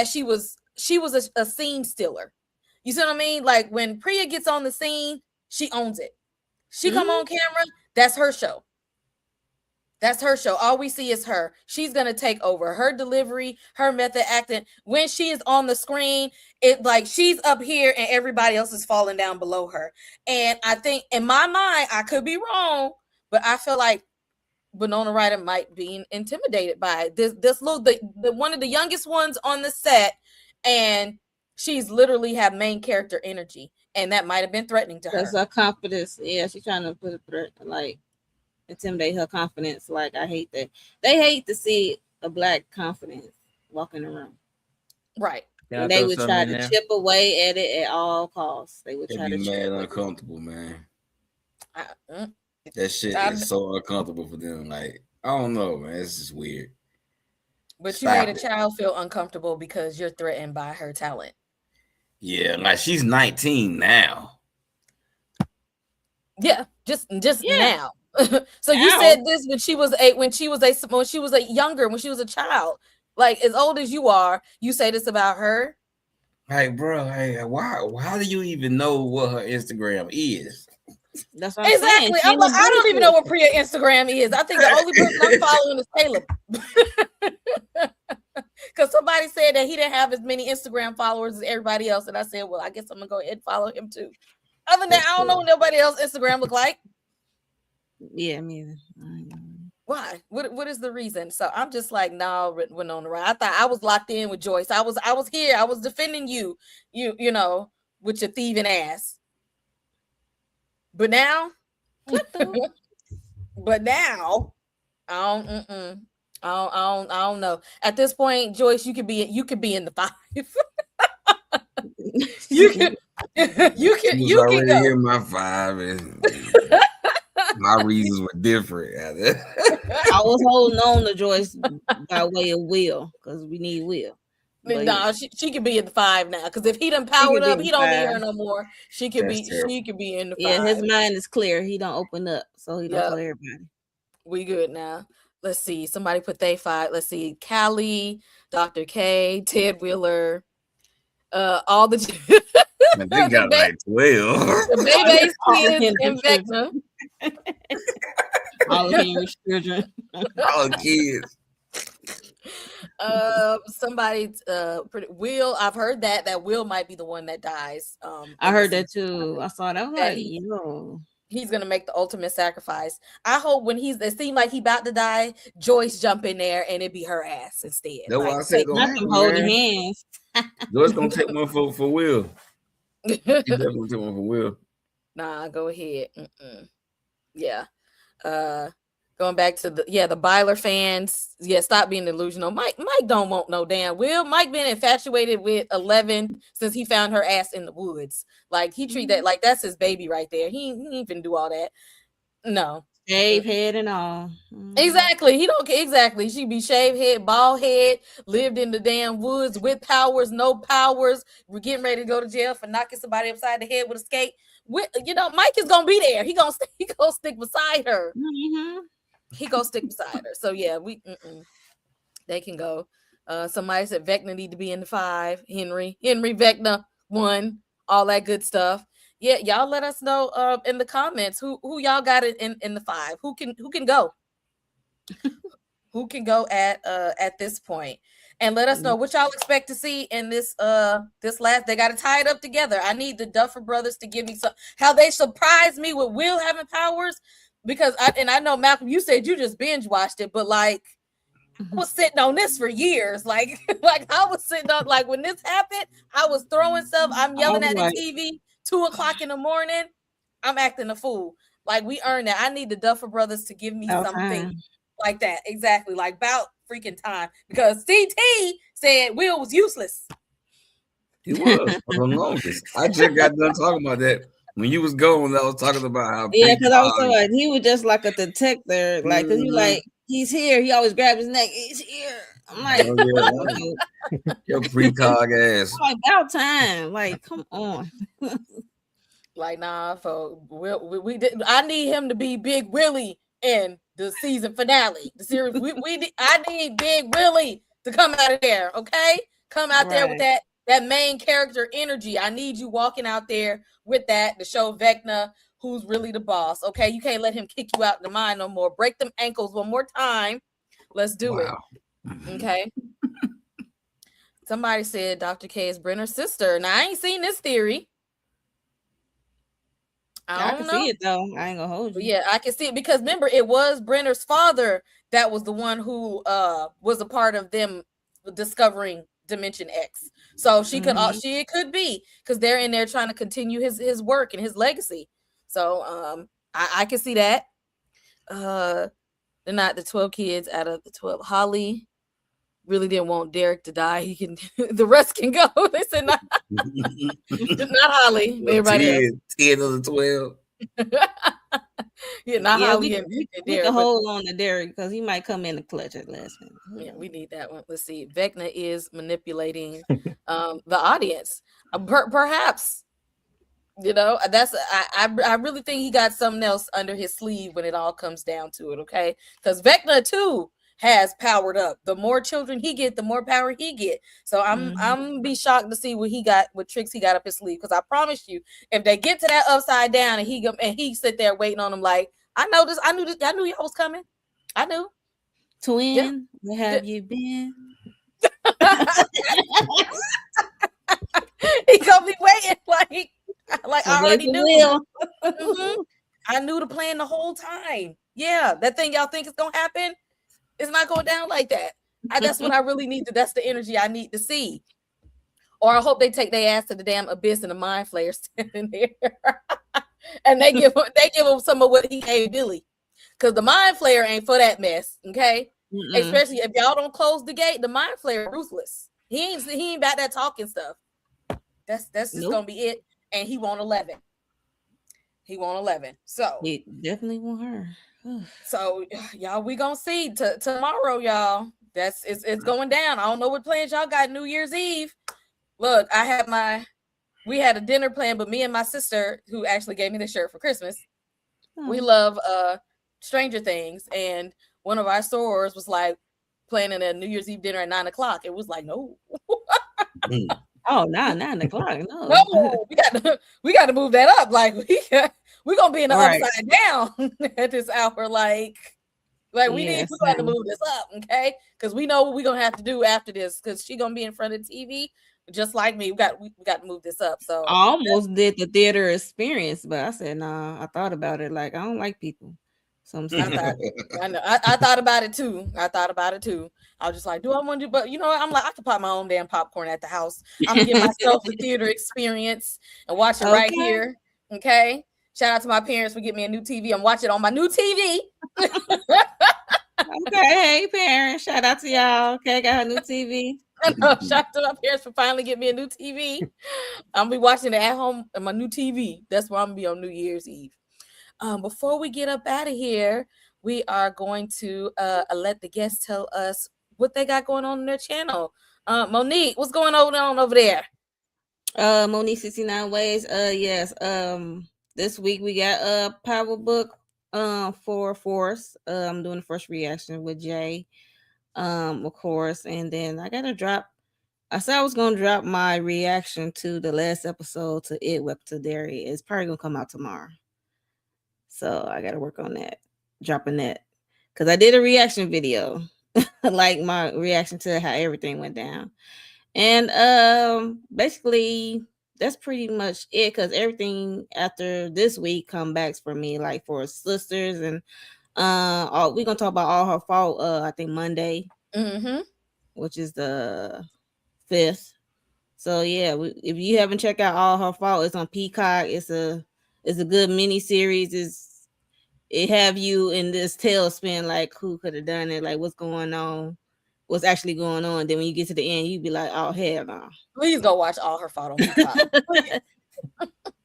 she was a scene stealer. You see what I mean? Like when Priya gets on the scene, she owns it. She come on camera, that's her show. That's her show. All we see is her. She's going to take over. Her delivery, her method acting. When she is on the screen, it like she's up here and everybody else is falling down below her. And I think in my mind, I could be wrong, but I feel like Winona Ryder might be intimidated by this little the one of the youngest ones on the set, and she's literally have main character energy, and that might have been threatening to her. That's her confidence. Yeah, she's trying to put a threat, like intimidate her confidence. Like I hate that. They hate to see a black confidence walk in the room. Right. And they would try to chip away at it at all costs. They would try to be mad uncomfortable, man. That shit is so uncomfortable for them. Like, I don't know, man. It's just weird. But you made a child feel uncomfortable because you're threatened by her talent. Yeah, like she's 19 now. Yeah, just now. So you said this when she was younger, when she was a child. Like as old as you are, you say this about her? Like, bro, hey, why do you even know what her Instagram is? That's what I'm saying. I'm like, I don't even know what Priya Instagram is. I think the only person I'm following is Caleb. Because somebody said that he didn't have as many Instagram followers as everybody else. And I said, well, I guess I'm going to go ahead and follow him too. Other than that, I don't know what nobody else Instagram look like. Yeah, me either. Why? What is the reason? So I'm just like, no, Winona Ryder. I thought I was locked in with Joyce. I was here. I was defending you know, with your thieving ass. But now, I don't know. At this point, Joyce, you could be in the 5. you can go. Hear my 5 and my reasons were different. I was holding on to Joyce by way of Will because we need Will. No, she could be in the 5 now because if he done powered up, he don't need her no more. She could be in the 5. Yeah, his mind is clear. He don't open up, so he don't tell everybody. We good now. Let's see. Somebody put they 5. Let's see. Callie, Dr. K, Ted Wheeler, all the Man, they got like 12. The baby's kids and Vecna. All the Henry's children. All the kids. Somebody Will, I've heard that Will might be the one that dies. I heard that too. I saw that. Like, he's gonna make the ultimate sacrifice. I hope when it seemed like he about to die, Joyce jump in there and it be her ass instead. That's why I said not them holding hands. Joyce gonna take one for Will. He definitely take one for Will. Nah, go ahead. Yeah. Going back to the Byler fans. Yeah, stop being delusional. Mike don't want no damn Will. Mike been infatuated with 11 since he found her ass in the woods. Like he treat that like that's his baby right there. He ain't even do all that. No. Shave head and all. Exactly. He don't exactly. She be shaved head, bald head, lived in the damn woods with powers, no powers. We're getting ready to go to jail for knocking somebody upside the head with a skate. Mike is gonna be there. He gonna stick beside her. He gonna stick beside her. So yeah, they can go. Somebody said Vecna need to be in the 5. Henry Vecna 1. All that good stuff. Yeah, y'all let us know in the comments who y'all got in the 5. Who can go? Who can go at this point? And let us know what y'all expect to see in this last. They got to tie it up together. I need the Duffer Brothers to give me some how they surprised me with Will having powers, because I know Malcolm, you said you just binge watched it, but like I was sitting on this for years. Like I was sitting on, like when this happened, I was throwing stuff. I'm yelling at the TV 2:00 in the morning. I'm acting a fool. Like we earned that. I need the Duffer Brothers to give me something like that. Exactly. Like about freaking time. Because CT said Will was useless. He was for the longest. I just got done talking about that. When you was going, I was talking about how because I was talking about he was just like a detector, like because you like he's here. He always grab his neck. He's here. I'm like, your precog ass. Like about time. Like, come on. Like, nah, folks. We did. I need him to be Big Willie in the season finale. The series. I need Big Willie to come out of there. Okay, come out there with that main character energy. I need you walking out there with that to show Vecna who's really the boss. Okay, you can't let him kick you out in the mind no more. Break them ankles one more time. Let's do it. Okay. Somebody said Dr. K is Brenner's sister. Now I ain't seen this theory. I can see it though. I ain't gonna hold you. But yeah, I can see it because remember, it was Brenner's father that was the one who was a part of them discovering Dimension X. So she it could be because they're in there trying to continue his work and his legacy. So I can see that. They're not the 12 kids out of the 12. Holly really didn't want Derek to die. He can the rest can go. They said not Holly. Everybody 10 of the 12. Yeah, not Holly. We can hold on to Derek because he might come in the clutch at last minute. Yeah, we need that one. Let's see. Vecna is manipulating the audience. Perhaps, that's I really think he got something else under his sleeve when it all comes down to it. Okay, because Vecna too has powered up. The more children he get, the more power he get. So I'm be shocked to see what tricks he got up his sleeve. Because I promise you, if they get to that upside down and he sit there waiting on them, like I knew y'all was coming. I knew. Twin, where have you been? He gonna be waiting like I already knew. I knew the plan the whole time. Yeah, that thing y'all think is gonna happen. It's not going down like that. That's what I really need to. That's the energy I need to see. Or I hope they take their ass to the damn abyss and the mind flayer standing there, and they give him some of what he gave Billy, because the mind flayer ain't for that mess. Okay, especially if y'all don't close the gate. The mind flayer ruthless. He ain't about that talking stuff. That's just gonna be it. And he won't 11. He won't 11. So he definitely want her. So y'all, we gonna see tomorrow, y'all. It's going down. I don't know what plans y'all got New Year's Eve. Look, we had a dinner plan, but me and my sister, who actually gave me the shirt for Christmas, we love Stranger Things, and one of our sorors was like planning a New Year's Eve dinner at 9:00. It was like, no. Oh, 9:00. No, we got to move that up. Like we're gonna be in the upside down at this hour. Like we got to move this up, okay? Because we know what we're gonna have to do after this. Because she's gonna be in front of the TV, just like me. We got to move this up. So I almost did the theater experience, but I said nah. I thought about it. Like I don't like people. So I thought about it too. I was just like, do I want to do? But you know what? I'm like, I can pop my own damn popcorn at the house. I'm gonna give myself a theater experience and watch it right here. Okay. Shout out to my parents for getting me a new TV. I'm watching it on my new TV. Okay, hey parents. Shout out to y'all. Okay, got a new TV. Shout out to my parents for finally getting me a new TV. I'm gonna be watching it at home on my new TV. That's where I'm gonna be on New Year's Eve. Before we get up out of here, we are going to let the guests tell us what they got going on their channel. Monique, what's going on over there? Monique 69 ways. Yes. This week we got a power book for Force. I'm doing the first reaction with Jay. Of course, and then I gotta drop. I said I was gonna drop my reaction to the last episode to It Wept to Dairy. It's probably gonna come out tomorrow. So I gotta work on that, dropping that. Cause I did a reaction video, like my reaction to how everything went down. And basically that's pretty much it, because everything after this week come back for me, like for sisters, and we're gonna talk about All Her Fault I think Monday, which is the 5th. So yeah, if you haven't checked out All Her Fault, it's on Peacock. It's a good mini series. It have you in this tailspin, like who could have done it, like what's going on, what's actually going on. Then when you get to the end, you be like, oh hell no. Please go watch All Her Fault on Peacock.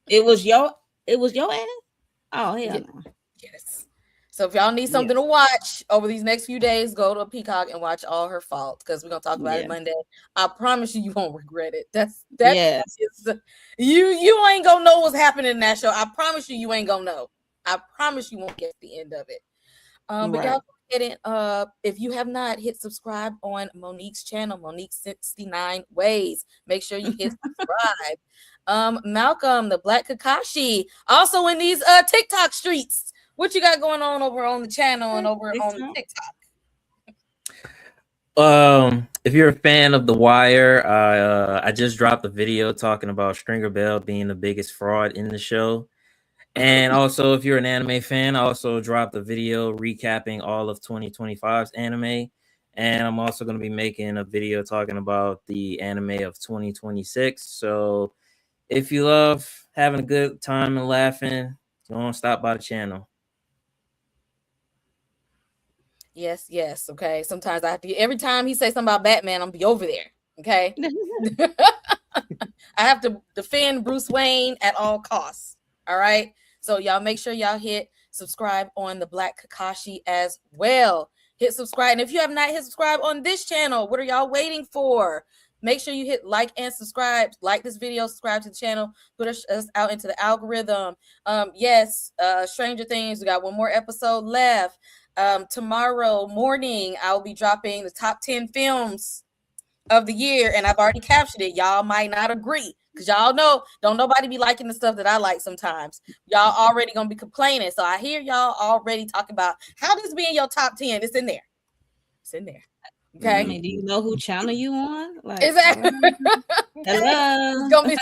It was your ass? Oh hell no. Yes. So if y'all need something to watch over these next few days, go to Peacock and watch All Her Fault, because we're gonna talk about it Monday. I promise you won't regret it. Is, you ain't gonna know what's happening in that show. I promise you ain't gonna know. I promise you won't get the end of it. But y'all go ahead and if you have not hit subscribe on Monique's channel, Monique 69 Ways, make sure you hit subscribe. Malcolm, the Black Kakashi, also in these TikTok streets. What you got going on over on the channel and over on TikTok? If you're a fan of The Wire, I just dropped a video talking about Stringer Bell being the biggest fraud in the show. And also, if you're an anime fan, I also dropped a video recapping all of 2025's anime. And I'm also going to be making a video talking about the anime of 2026. So if you love having a good time and laughing, don't stop by the channel. Yes. Okay. Sometimes I have to. Every time he says something about Batman, I'm be over there. Okay. I have to defend Bruce Wayne at all costs. All right. So y'all make sure y'all hit subscribe on the Black Kakashi as well. Hit subscribe. And if you have not hit subscribe on this channel, what are y'all waiting for? Make sure you hit like and subscribe. Like this video, subscribe to the channel, put us out into the algorithm. Stranger Things, we got one more episode left. Tomorrow morning, I'll be dropping the top 10 films of the year, and I've already captured it. Y'all might not agree, because y'all know, don't nobody be liking the stuff that I like sometimes. Y'all already gonna be complaining. So I hear y'all already talking about how this be in your top 10. It's in there. It's in there. Okay. I mean, do you know who channel you on? Like, exactly. Hello. Come in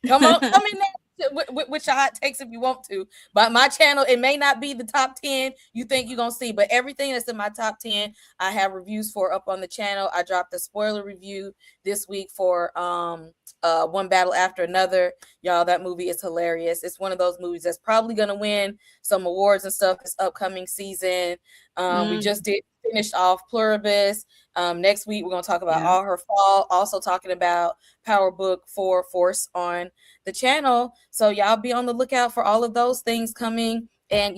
there with your hot takes if you want to. But my channel, it may not be the top 10 you think you're gonna see, but everything that's in my top 10 I have reviews for up on the channel. I dropped a spoiler review this week for One Battle After Another. Y'all, that movie is hilarious. It's one of those movies that's probably gonna win some awards and stuff this upcoming season. We just finished off Pluribus. Next week we're gonna talk about All Her Fault, also talking about Power Book for Force on the channel. So y'all be on the lookout for all of those things coming. And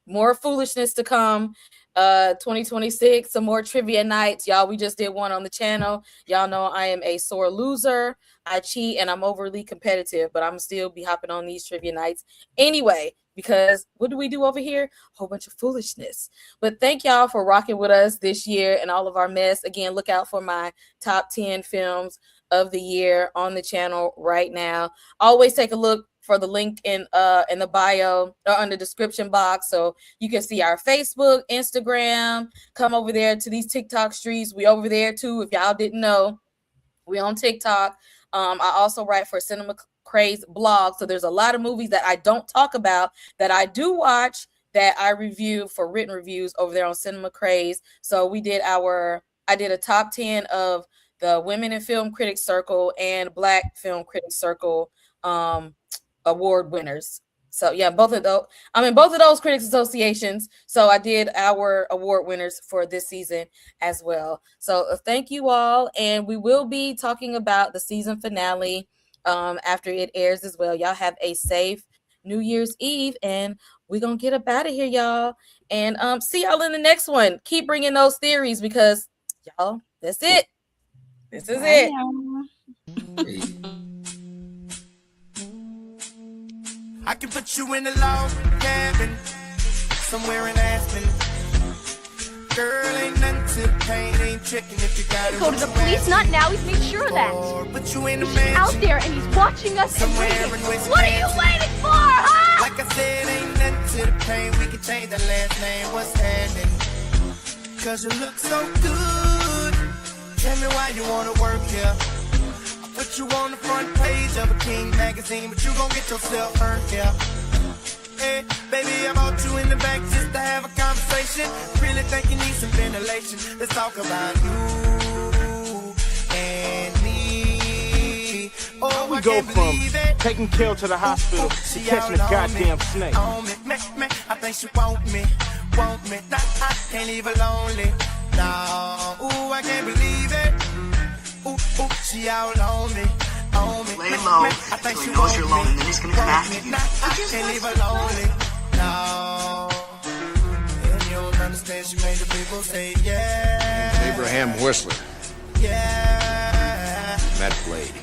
more foolishness to come. 2026, some more trivia nights. Y'all, we just did one on the channel. Y'all know I am a sore loser. I cheat and I'm overly competitive, but I'm still be hopping on these trivia nights anyway, because what do we do over here? A whole bunch of foolishness. But thank y'all for rocking with us this year and all of our mess. Again, look out for my top 10 films of the year on the channel right now. Always take a look for the link in the bio or on the description box, so you can see our Facebook, Instagram. Come over there to these TikTok streets. We over there too. If y'all didn't know, we on TikTok. I also write for Cinema Craze blog, so there's a lot of movies that I don't talk about that I do watch that I review for written reviews over there on Cinema Craze. So I did a top 10 of the Women in Film Critics Circle and Black Film Critics Circle award winners. So yeah, both of those critics associations. So I did our award winners for this season as well. So thank you all, and we will be talking about the season finale after it airs as well. Y'all have a safe New Year's Eve, and we're gonna get up out of here, y'all. And see y'all in the next one. Keep bringing those theories because y'all, that's it. This is it. I can put you in a log cabin somewhere in Aspen. Girl, ain't nothing to pain, ain't tricking if you got it. Go to the police, not now. He's made sure of that. Put you in a He's mansion out there and he's watching us. somewhere And in waiting. Wisconsin. What are you waiting for, huh? Like I said, ain't nothing to the pain. We can change the last name. What's happening? Cause you look so good. Tell me why you wanna work here. I put you on the front page of a King magazine, but you gon' get yourself hurt, yeah. Hey, baby, I brought you in the back just to have a conversation. Really think you need some ventilation. Let's talk about you and me. Oh, We I go can't from believe it. taking Kel to the hospital to catching a goddamn snake. I think she want me. Nah, I can't leave her lonely. No, ooh, I can't believe it. Ooh, she all on me. Lay low until he knows you're alone, and then he's gonna come after you. Nah, I can't leave her lonely. No, and you don't understand. She made the people say yeah. Abraham Whistler. Yeah. Met Blade.